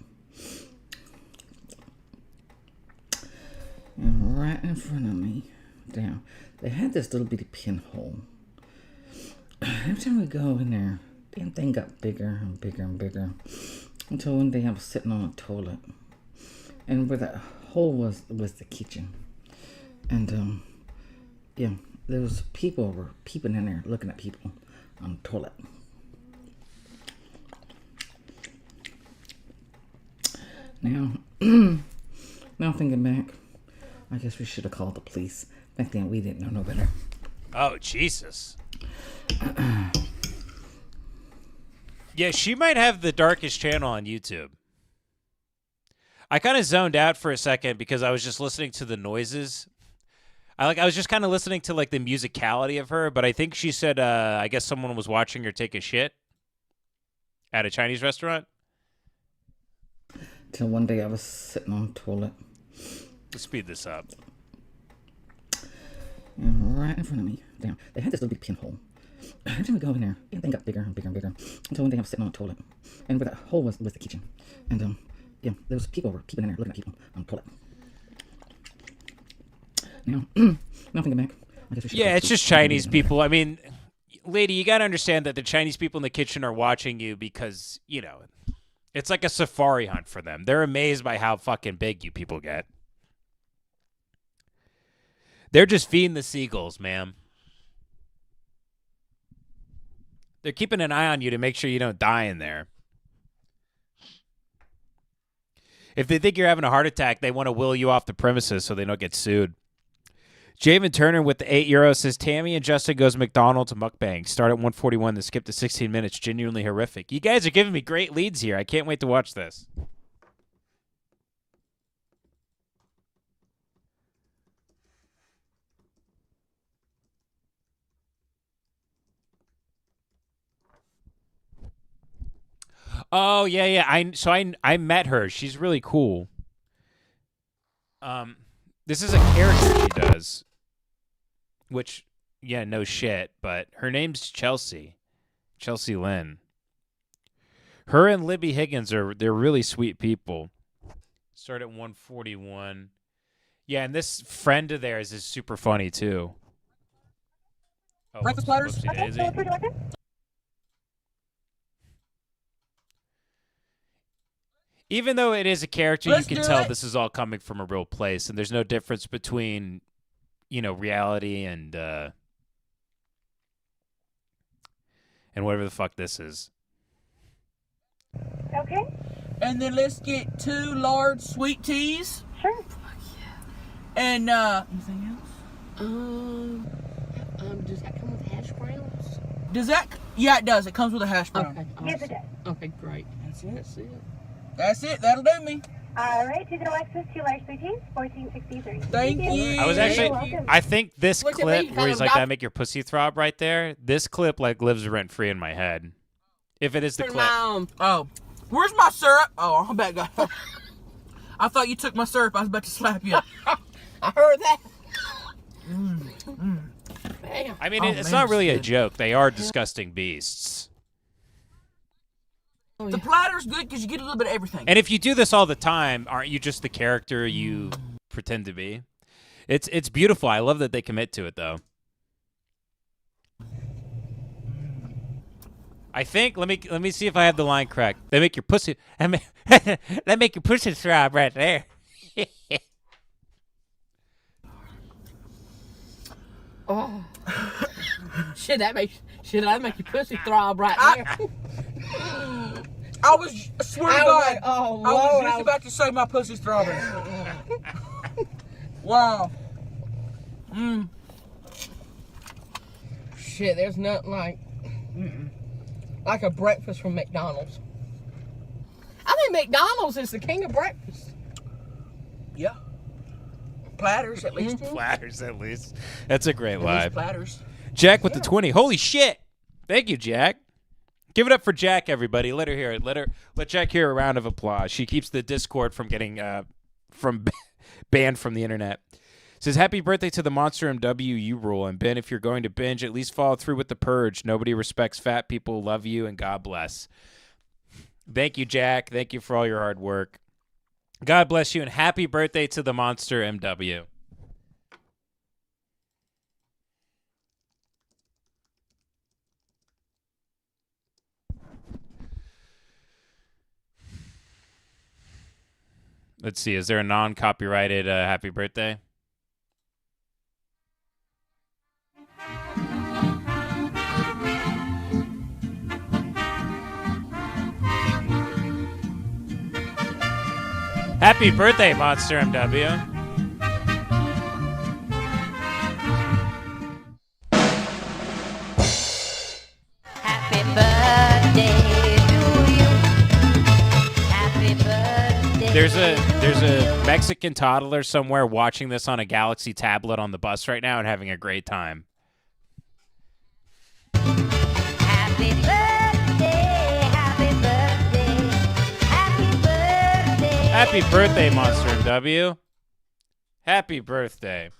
And right in front of me, down, they had this little bitty pinhole. Every time we go in there, damn thing got bigger and bigger and bigger. Until one day I was sitting on a toilet. And where that hole was the kitchen. And, yeah, there was people were peeping in there, looking at people on the toilet. Now, now thinking back, I guess we should have called the police. Back then, we didn't know no better. Oh, Jesus. Yeah, she might have the darkest channel on YouTube. I kind of zoned out for a second because I was just listening to the noises. I was just kind of listening to like the musicality of her, but I think she said, I guess someone was watching her take a shit at a Chinese restaurant. Till one day I was sitting on the toilet. Let's speed this up. Right in front of me. Damn. They had this little big pinhole. Every time we go in there, the thing got bigger and bigger and bigger. Until one day I was sitting on the toilet. And where that hole was the kitchen. And yeah, there was people in there looking at people on the toilet. Now thinking back, I guess we should. Yeah, it's just Chinese people. I mean, lady, you got to understand that the Chinese people in the kitchen are watching you because, you know, it's like a safari hunt for them. They're amazed by how fucking big you people get. They're just feeding the seagulls, ma'am. They're keeping an eye on you to make sure you don't die in there. If they think you're having a heart attack, they want to will you off the premises so they don't get sued. Javen Turner with the €8 says, Tammy and Justin goes McDonald's mukbang. Start at 141, then skip to 16 minutes. Genuinely horrific. You guys are giving me great leads here. I can't wait to watch this. Oh, yeah. I met her. She's really cool. This is a character she does. Which, yeah, no shit, but her name's Chelsea Lynn. Her and Libby Higgins they're really sweet people. Start at 141. Yeah, and this friend of theirs is super funny too. Oh, breakfast platters. Even though it is a character, Let's you can do tell it. this is all coming from a real place, and there's no difference between, you know, reality and whatever the fuck this is. Okay. And then let's get 2 large sweet teas. Sure. And anything else? Does that come with hash browns? Does that? Yeah, it does. It comes with a hash brown. Okay. Yes, it does. Okay, great. That's it. That's it. That'll do me. All right, 2 deluxes, 2 large sweet teas, 1463. Thank you. I was actually, You're welcome. I think this Look at clip me, where he's kind like, of that make your pussy throb right there, this clip like lives rent free in my head. If it is the clip. Oh, where's my syrup? Oh, I'm back. I thought you took my syrup. I was about to slap you. I heard that. I mean, it's not really a joke. They are disgusting beasts. The platter's good because you get a little bit of everything. And if you do this all the time, aren't you just the character you pretend to be? It's beautiful. I love that they commit to it, though. I think let me see if I have the line correct. They make your pussy. They make your pussy throb right there. Oh. Shit, that make your pussy throb right there. I was, I swear to God, oh, I was Lord, just about to say my pussy's throbbing. Wow. Shit, there's nothing like a breakfast from McDonald's. I think McDonald's is the king of breakfast. Yeah. Platters, at least. Platters, at least. That's a great At line. least platters. Jack with the 20. Holy shit! Thank you, Jack. Give it up for Jack, everybody. Let her hear it. Let Jack hear a round of applause. She keeps the Discord from getting banned from the internet. Says, happy birthday to the Monster MW you rule. And Ben, if you're going to binge, at least follow through with the purge. Nobody respects fat people. Love you and God bless. Thank you, Jack. Thank you for all your hard work. God bless you and happy birthday to the Monster MW. Let's see. Is there a non-copyrighted happy birthday? Happy birthday, Monster MW. There's a Mexican toddler somewhere watching this on a Galaxy tablet on the bus right now and having a great time. Happy birthday, happy birthday, happy birthday. Happy birthday, Monster MW. Happy birthday.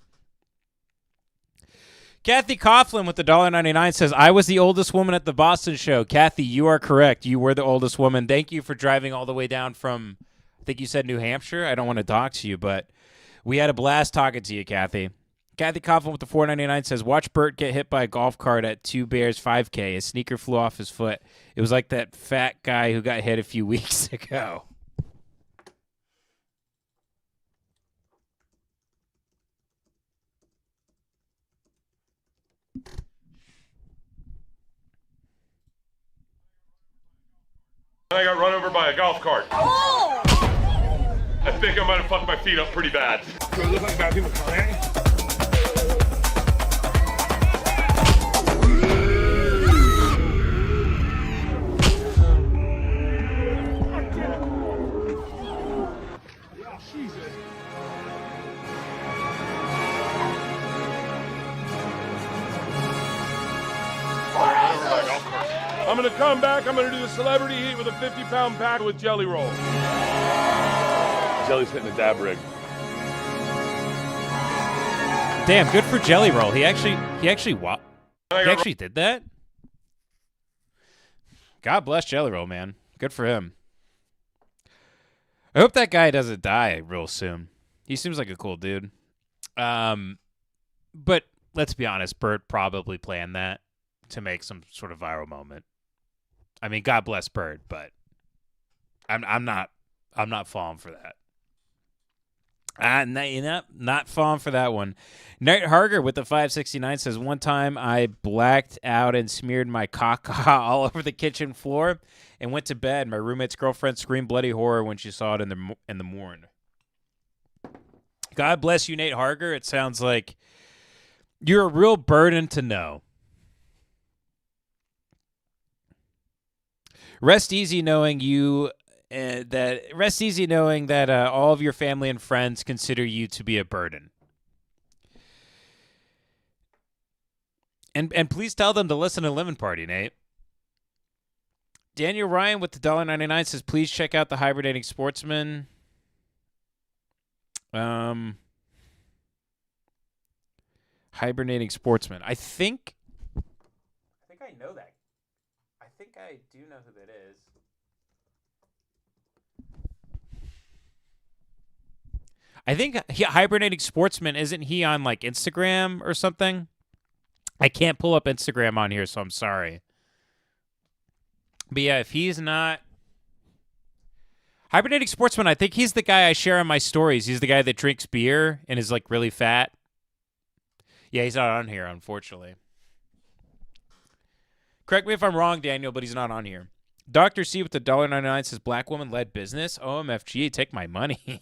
Kathy Coughlin with the $1.99 says, I was the oldest woman at the Boston show. Kathy, you are correct. You were the oldest woman. Thank you for driving all the way down from, I think you said New Hampshire. I don't want to dox you, but we had a blast talking to you, Kathy. Kathy Coughlin with the $4.99 says, watch Bert get hit by a golf cart at Two Bears 5K. His sneaker flew off his foot. It was like that fat guy who got hit a few weeks ago. I got run over by a golf cart. Oh! I think I might have fucked my feet up pretty bad. Do I look like bad people crying? I'm gonna come back, I'm gonna do the celebrity heat with a 50-pound pack with Jelly Roll. Jelly's hitting the dab rig. Damn, good for Jelly Roll. He actually did that? God bless Jelly Roll, man. Good for him. I hope that guy doesn't die real soon. He seems like a cool dude. But let's be honest, Bert probably planned that to make some sort of viral moment. I mean, God bless Bird, but I'm not falling for that. Not falling for that one. Night Harger with the 569 says, one time I blacked out and smeared my caca all over the kitchen floor and went to bed. My roommate's girlfriend screamed bloody horror when she saw it in the morning. God bless you, Nate Harger. It sounds like you're a real burden to know. Rest easy knowing that all of your family and friends consider you to be a burden. And please tell them to listen to Lemon Party, Nate. Daniel Ryan with the $1.99 says, please check out the Hibernating Sportsman. Hibernating Sportsman. I think I know that. I think I do know who that is. I think Hibernating Sportsman, isn't he on like Instagram or something? I can't pull up Instagram on here, so I'm sorry. But yeah, if he's not Hibernating Sportsman, I think he's the guy I share on my stories. He's the guy that drinks beer and is like really fat. Yeah, he's not on here, unfortunately. Correct me if I'm wrong, Daniel, but he's not on here. Dr. C with the $1.99 says, black woman-led business? OMFG, take my money.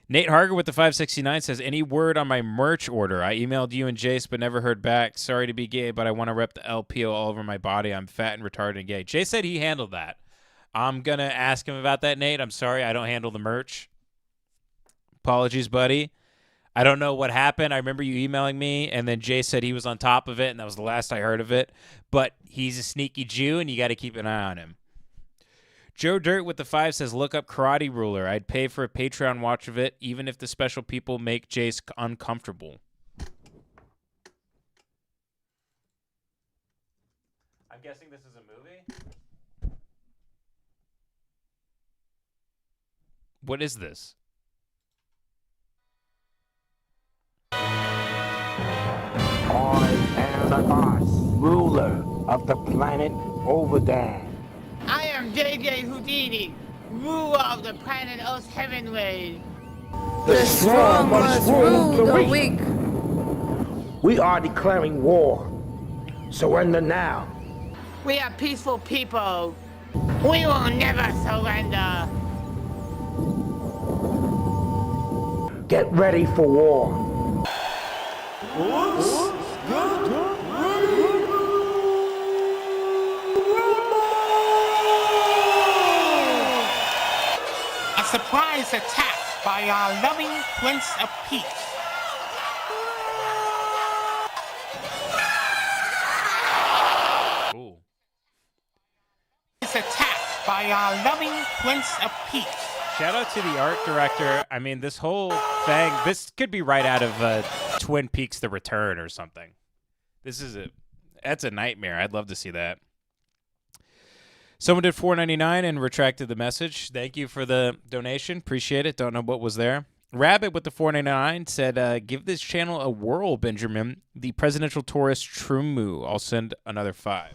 Nate Harger with the 569 says, any word on my merch order? I emailed you and Jace, but never heard back. Sorry to be gay, but I want to rep the LPO all over my body. I'm fat and retarded and gay. Jace said he handled that. I'm going to ask him about that, Nate. I'm sorry, I don't handle the merch. Apologies, buddy. I don't know what happened. I remember you emailing me, and then Jay said he was on top of it, and that was the last I heard of it. But he's a sneaky Jew, and you got to keep an eye on him. Joe Dirt with the 5 says, look up Karate Ruler. I'd pay for a Patreon watch of it, even if the special people make Jace uncomfortable. I'm guessing this is a movie? What is this? I am the boss, ruler of the planet over there. I am JJ Houdini, ruler of the planet Earth's heavenly. The strong must rule the weak. We are declaring war. Surrender now. We are peaceful people. We will never surrender. Get ready for war. is attacked by our loving Prince of Peace. Ooh. Is attacked by our loving Prince of Peace. Shout out to the art director. I mean, this whole thing, this could be right out of Twin Peaks: The Return or something. That's a nightmare. I'd love to see that. Someone did $4.99 and retracted the message. Thank you for the donation. Appreciate it. Don't know what was there. Rabbit with the $4.99 said, give this channel a whirl, Benjamin. The presidential tourist True Moo. I'll send another $5.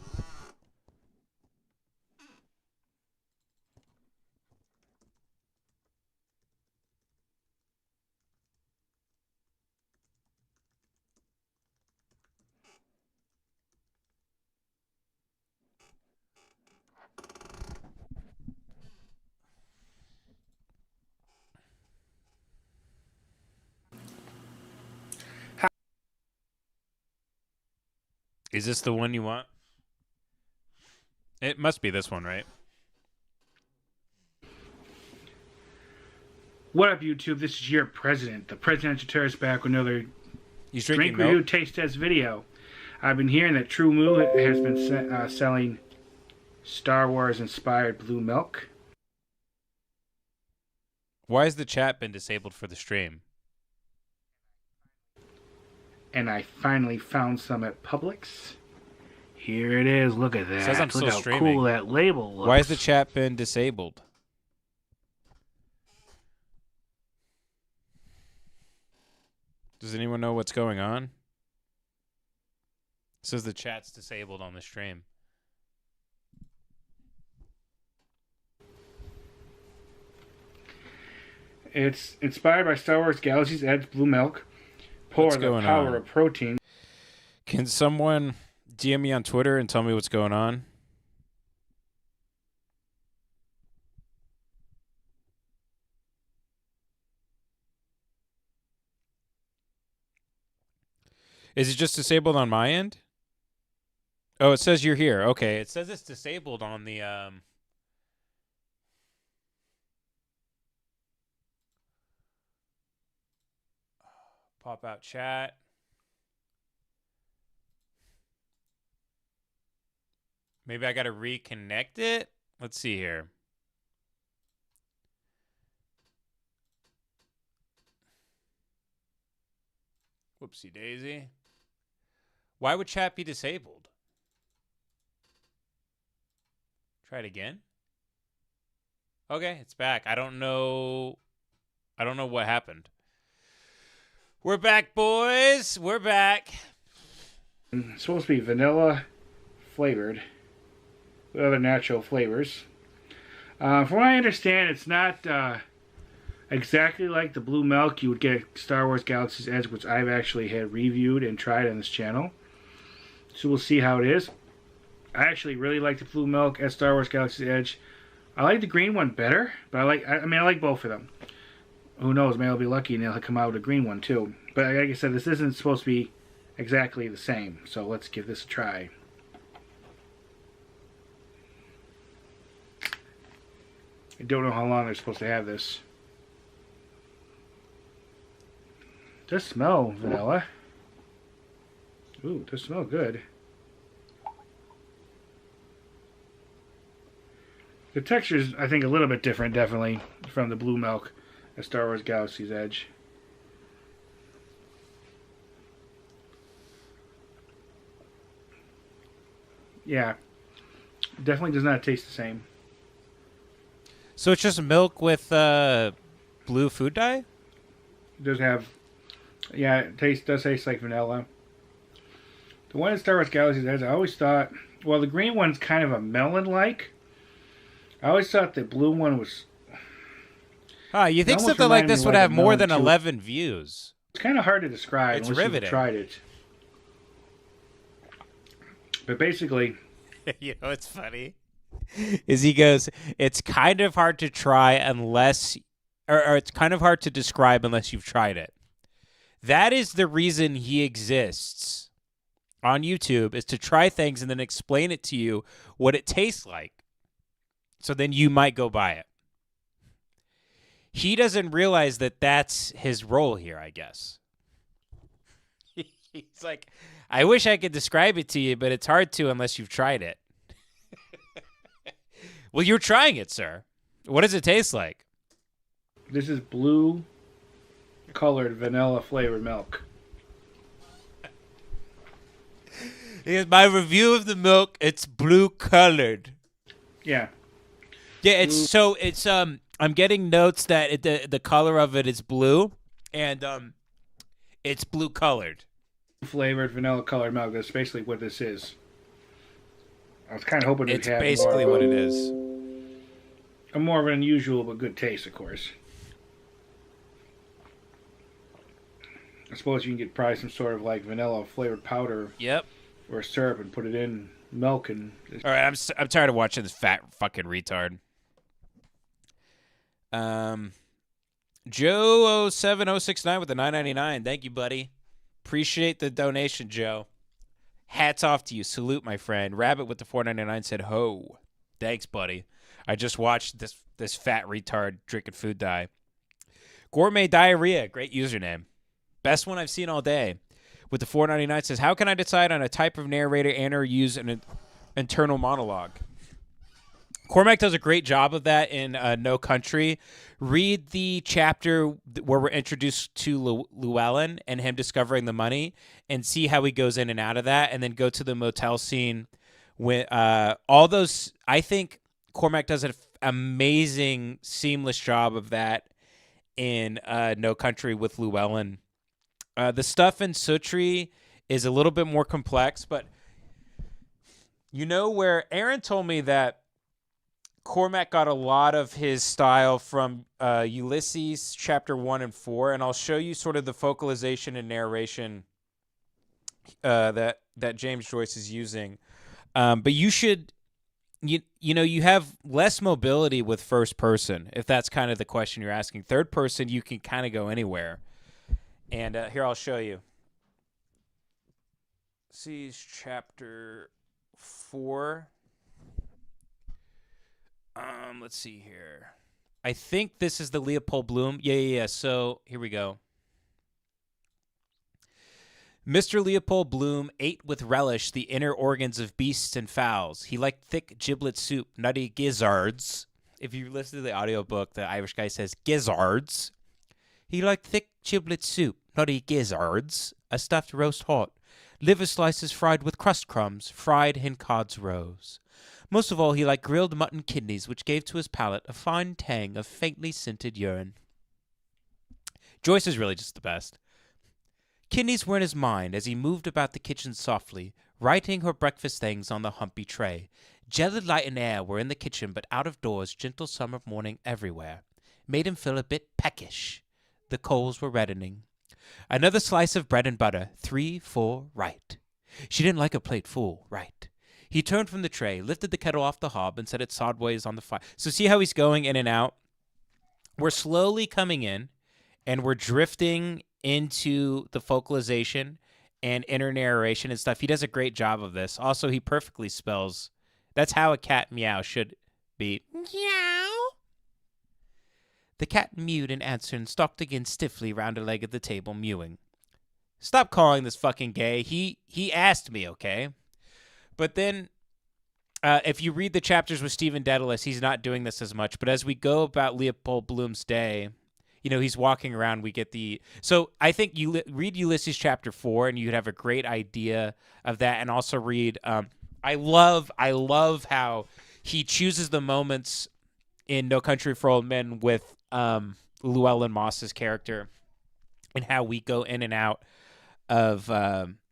Is this the one you want? It must be this one, right? What up, YouTube? This is your president. The presidential terrorist back with another He's drink drinking review milk? taste test video. I've been hearing that True Moo has been selling Star Wars inspired blue milk. Why has the chat been disabled for the stream? And I finally found some at Publix. Here it is. Look at that. Says I'm Look still how streaming. cool that label looks. Why has the chat been disabled? Does anyone know what's going on? It says the chat's disabled on the stream. It's inspired by Star Wars Galaxy's Edge blue milk. Pour What's the going power on? of protein. Can someone DM me on Twitter and tell me what's going on? Is it just disabled on my end? Oh, it says you're here. Okay, it says it's disabled on the pop out chat. Maybe I got to reconnect it. Let's see here. Whoopsie daisy. Why would chat be disabled? Try it again. Okay, it's back. I don't know what happened. We're back, boys. We're back. It's supposed to be vanilla flavored with other natural flavors. From what I understand, it's not exactly like the blue milk you would get at Star Wars Galaxy's Edge, which I've actually had reviewed and tried on this channel. So we'll see how it is. I actually really like the blue milk at Star Wars Galaxy's Edge. I like the green one better, but I like both of them. Who knows, maybe I'll be lucky and they'll come out with a green one too. But like I said, this isn't supposed to be exactly the same. So let's give this a try. I don't know how long they're supposed to have this. It does smell vanilla. Ooh, it does smell good. The texture is, I think, a little bit different, definitely, from the blue milk at Star Wars Galaxy's Edge. Yeah, definitely does not taste the same. So it's just milk with blue food dye? It does have, yeah, it does taste like vanilla. The one at Star Wars Galaxy's Edge, I always thought, well, the green one's kind of a melon-like. I always thought the blue one was... You think something like this would have more than 11 views? It's kind of hard to describe It's unless riveting. you've tried it. But basically... You know what's funny? Is he goes, it's kind of hard to try unless... Or it's kind of hard to describe unless you've tried it. That is the reason he exists on YouTube, is to try things and then explain it to you what it tastes like. So then you might go buy it. he doesn't realize that that's his role here, I guess. He's like, I wish I could describe it to you, but it's hard to unless you've tried it. Well, you're trying it, sir. What does it taste like? This is blue colored vanilla flavored milk. Here's my review of the milk. It's blue colored. Yeah. Yeah, it's I'm getting notes that the color of it is blue, and it's blue colored. Flavored vanilla colored milk. That's basically what this is. I was kind of hoping it's we'd have basically what it is. A more of an unusual but good taste, of course. I suppose you can get probably some sort of like vanilla flavored powder. Yep. Or syrup and put it in milk and. All right, I'm tired of watching this fat fucking retard. Joe07069 with the $9.99. Thank you, buddy. Appreciate the donation, Joe. Hats off to you. Salute, my friend. Rabbit with the $4.99 said, "Ho." Thanks, buddy. I just watched this fat retard drinking food die. Gourmet Diarrhea, great username. Best one I've seen all day. With the $4.99 says, how can I decide on a type of narrator and or use an internal monologue? Cormac does a great job of that in No Country. Read the chapter where we're introduced to Llewellyn and him discovering the money and see how he goes in and out of that, and then go to the motel scene with all those. I think Cormac does an amazing, seamless job of that in No Country with Llewellyn. The stuff in Sutri is a little bit more complex, but you know where Aaron told me that Cormac got a lot of his style from Ulysses chapter 1 and 4, and I'll show you sort of the focalization and narration that James Joyce is using. But you should, you know, you have less mobility with first person, if that's kind of the question you're asking. Third person, you can kind of go anywhere. And here, I'll show you. Ulysses chapter 4. Let's see here. I think this is the Leopold Bloom. Yeah. So here we go. Mr. Leopold Bloom ate with relish the inner organs of beasts and fowls. He liked thick giblet soup, nutty gizzards. If you listen to the audiobook, the Irish guy says gizzards. He liked thick giblet soup, nutty gizzards, a stuffed roast hot, liver slices fried with crust crumbs, fried hen cod's roes. Most of all, he liked grilled mutton kidneys, which gave to his palate a fine tang of faintly scented urine. Joyce is really just the best. Kidneys were in his mind as he moved about the kitchen softly, righting her breakfast things on the humpy tray. Gelid light and air were in the kitchen, but out of doors gentle summer morning everywhere made him feel a bit peckish. The coals were reddening. Another slice of bread and butter, 3, 4, right. She didn't like a plate full, right. He turned from the tray, lifted the kettle off the hob, and set it sideways on the fire. So see how he's going in and out? We're slowly coming in, and we're drifting into the focalization and inner narration and stuff. He does a great job of this. Also, he perfectly spells. That's how a cat meow should be. Meow. The cat mewed in answer and stalked again stiffly round a leg of the table, mewing. Stop calling this fucking gay. He asked me, okay? But then, if you read the chapters with Stephen Dedalus, he's not doing this as much. But as we go about Leopold Bloom's day, you know, he's walking around. We get the. So I think you read Ulysses chapter 4, and you'd have a great idea of that. And also read. I love how he chooses the moments in No Country for Old Men with Llewellyn Moss's character, and how we go in and out of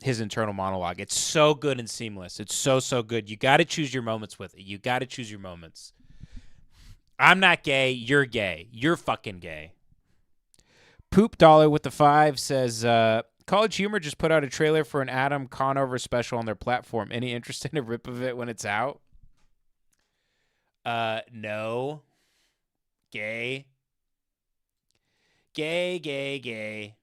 his internal monologue. It's so good and seamless. It's so good. You got to choose your moments with it. You got to choose your moments. I'm not gay. You're gay. You're fucking gay. Poop Dollar with the 5 says, College Humor just put out a trailer for an Adam Conover special on their platform. Any interest in a rip of it when it's out? No. Gay. Gay.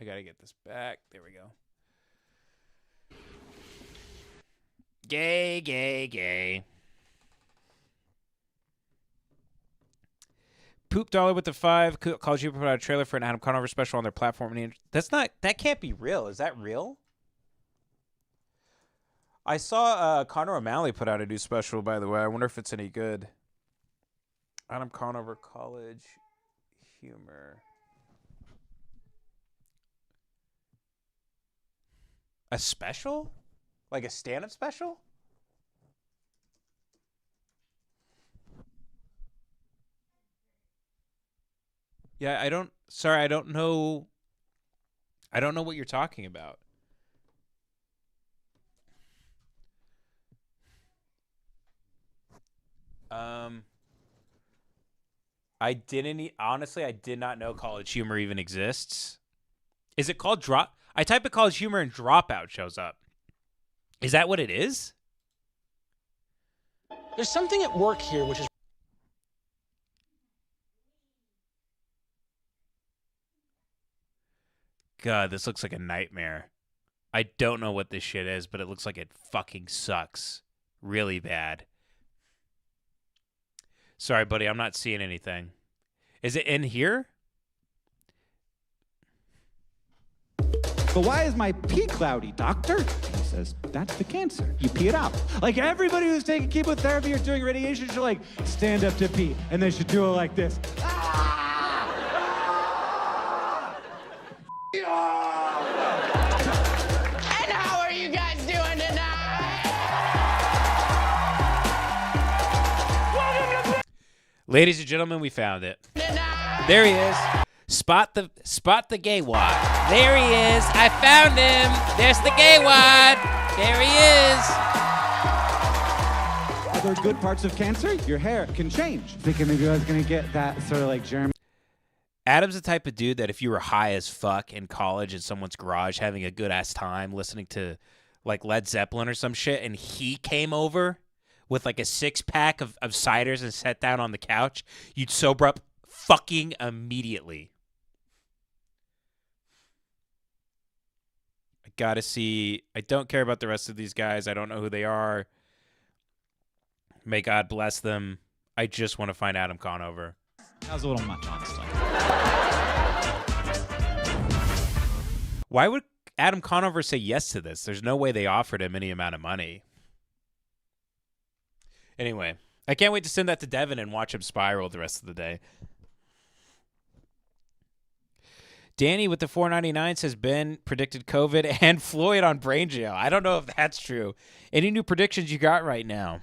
I gotta get this back. There we go. Gay. Poop Dollar with the 5. College Humor put out a trailer for an Adam Conover special on their platform. That can't be real. Is that real? I saw Conor O'Malley put out a new special, by the way. I wonder if it's any good. Adam Conover College Humor. A special? Like a stand-up special? Yeah, I don't know what you're talking about. Honestly, I did not know College Humor even exists. Is it called Drop? I type in College Humor and Dropout shows up. Is that what it is? There's something at work here which is God, this looks like a nightmare. I don't know what this shit is, but it looks like it fucking sucks. Really bad. Sorry, buddy, I'm not seeing anything. Is it in here? But why is my pee cloudy, doctor? He says, that's the cancer. You pee it out. Like everybody who's taking chemotherapy or doing radiation should like stand up to pee. And they should do it like this. And how are you guys doing tonight? Ladies and gentlemen, we found it. There he is. Spot the gay wad. There he is. I found him. There's the gay wad. There he is. Other good parts of cancer, your hair can change. Thinking maybe I was gonna get that sort of like germ. Adam's the type of dude that if you were high as fuck in college in someone's garage having a good ass time listening to like Led Zeppelin or some shit, and he came over with like a 6-pack of ciders and sat down on the couch, you'd sober up fucking immediately. I gotta see. I don't care about the rest of these guys. I don't know who they are. May God bless them. I just want to find Adam Conover. That was a little much, honestly. Why would Adam Conover say yes to this? There's no way they offered him any amount of money. Anyway, I can't wait to send that to Devin and watch him spiral the rest of the day. Danny with the $4.99 says Ben predicted COVID and Floyd on brain jail. I don't know if that's true. Any new predictions you got right now?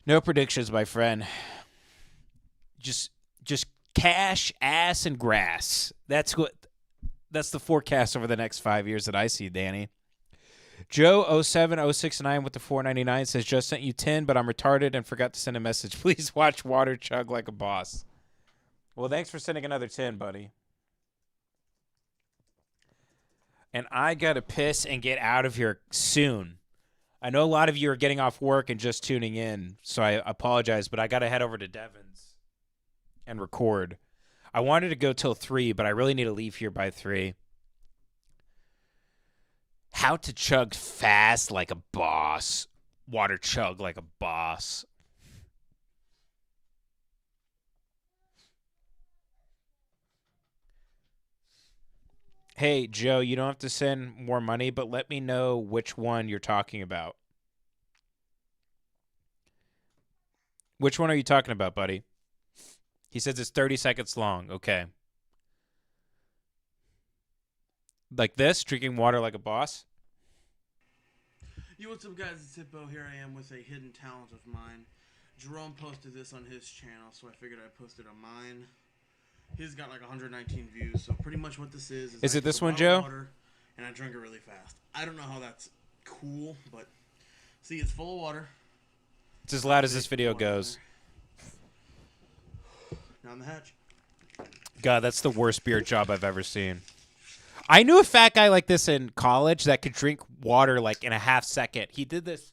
No predictions, my friend. Just cash, ass, and grass. That's the forecast over the next 5 years that I see, Danny. Joe 07069 with the $4.99 says just sent you 10, but I'm retarded and forgot to send a message. Please watch water chug like a boss. Well, thanks for sending another 10, buddy. And I gotta piss and get out of here soon. I know a lot of you are getting off work and just tuning in, so I apologize, but I gotta head over to Devin's and record. I wanted to go till 3, but I really need to leave here by 3. How to chug fast like a boss. Water chug like a boss. Hey, Joe, you don't have to send more money, but let me know which one you're talking about. Which one are you talking about, buddy? He says it's 30 seconds long. Okay. Like this? Drinking water like a boss? Yo, what's up, guys? It's Hippo. Here I am with a hidden talent of mine. Jerome posted this on his channel, so I figured I'd post it on mine. He's got like 119 views, so pretty much what this is it this one, bottle Joe? of water, and I drink it really fast. I don't know how that's cool, but see, it's full of water. It's as loud as this video goes. Down the hatch. God, that's the worst beer job I've ever seen. I knew a fat guy like this in college that could drink water like in a half second. He did this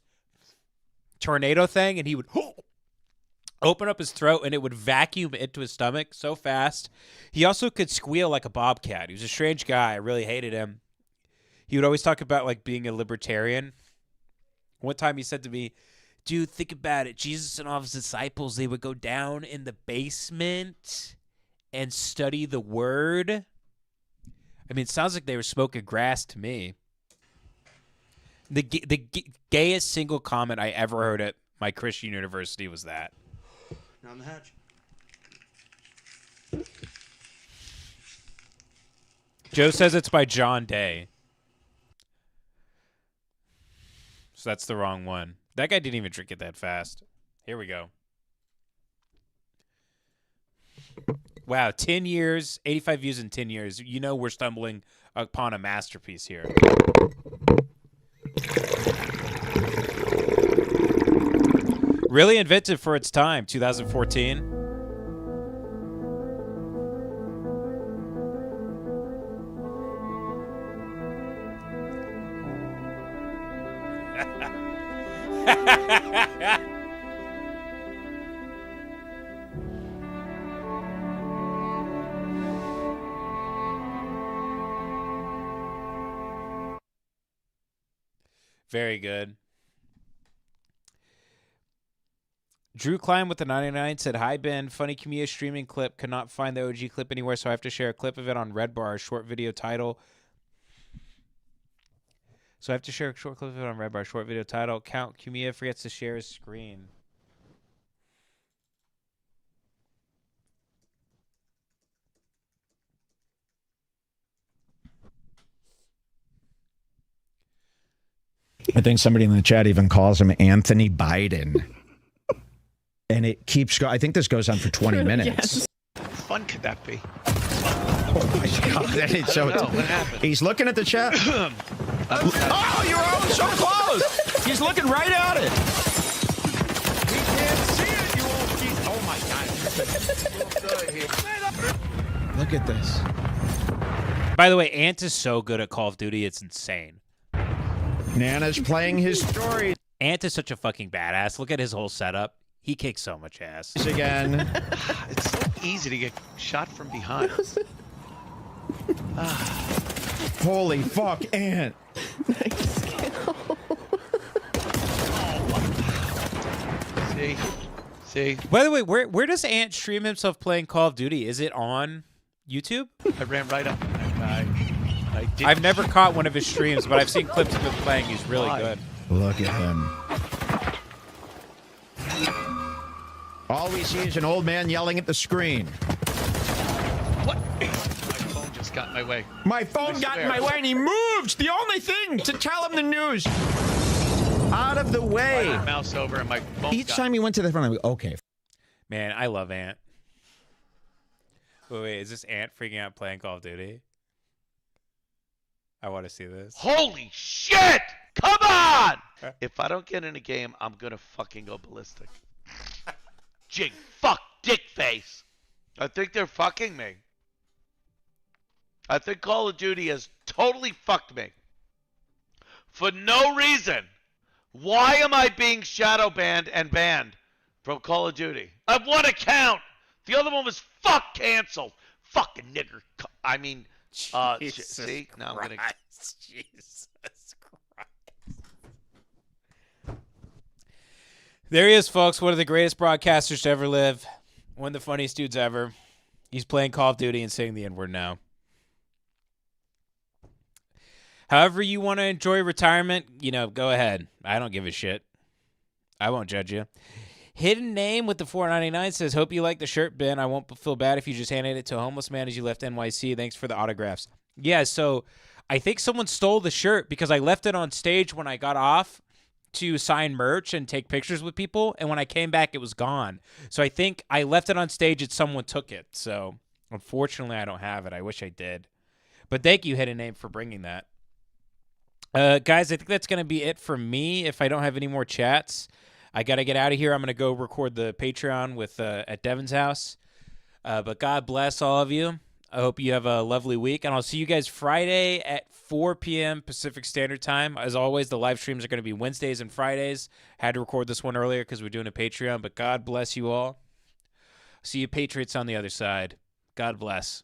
tornado thing, and he would open up his throat, and it would vacuum into his stomach so fast. He also could squeal like a bobcat. He was a strange guy. I really hated him. He would always talk about like being a libertarian. One time he said to me, Dude, think about it. Jesus and all of his disciples, they would go down in the basement and study the word. I mean, it sounds like they were smoking grass to me. The gayest single comment I ever heard at my Christian university was that. Down the hatch. Joe says it's by John Day. So that's the wrong one. That guy didn't even drink it that fast. Here we go. Wow, 10 years, 85 views in 10 years. You know we're stumbling upon a masterpiece here. Really inventive for its time, 2014. Very good. Drew Klein with the 99 said, "Hi, Ben. Funny Camilla streaming clip. Could not find the OG clip anywhere, so I have to share a clip of it on Red Bar, a short video title. Count Camilla forgets to share his screen." I think somebody in the chat even calls him Anthony Biden. And it keeps going. I think this goes on for 20 minutes. How fun could that be? Oh my God. That is so. What happened? He's looking at the chat. Oh, you're all so close. He's looking right at it. We can't see it. You won't see. Oh my God. Look at this. By the way, Ant is so good at Call of Duty, it's insane. Nana's playing his story. Ant is such a fucking badass. Look at his whole setup. He kicks so much ass. Again. It's so easy to get shot from behind. Holy fuck, Ant. See. By the way, where does Ant stream himself playing Call of Duty? Is it on YouTube? I ran right up. I've never caught one of his streams, but I've seen clips of him playing. He's really good. Look at him. All we see is an old man yelling at the screen. What? My phone just got in my way. My phone got in my way and he moved. The only thing to tell him the news. Out of the way. I mouse over and my phone Each time he went to the front, I go, okay. Man, I love Ant. Wait, is this Ant freaking out playing Call of Duty? I want to see this. Holy shit! Come on! If I don't get in a game, I'm gonna fucking go ballistic. Jig, fuck, dick face. I think they're fucking me. I think Call of Duty has totally fucked me. For no reason. Why am I being shadow banned and banned from Call of Duty? I have one account. The other one was fuck canceled. Fucking nigger. I mean, see? Now I'm gonna. Jesus Christ. There he is, folks. One of the greatest broadcasters to ever live. One of the funniest dudes ever. He's playing Call of Duty and saying the N-word now. However you want to enjoy retirement, go ahead. I don't give a shit. I won't judge you. Hidden Name with the $4.99 says, "Hope you like the shirt, Ben. I won't feel bad if you just handed it to a homeless man as you left NYC. Thanks for the autographs." Yeah, so I think someone stole the shirt because I left it on stage when I got off to sign merch and take pictures with people, and when I came back, it was gone. So I think I left it on stage and someone took it. So unfortunately, I don't have it. I wish I did. But thank you, Hidden Name, for bringing that. Guys, I think that's going to be it for me. If I don't have any more chats, I got to get out of here. I'm going to go record the Patreon with at Devin's house. But God bless all of you. I hope you have a lovely week. And I'll see you guys Friday at 4 p.m. Pacific Standard Time. As always, the live streams are going to be Wednesdays and Fridays. Had to record this one earlier because we're doing a Patreon. But God bless you all. See you Patriots on the other side. God bless.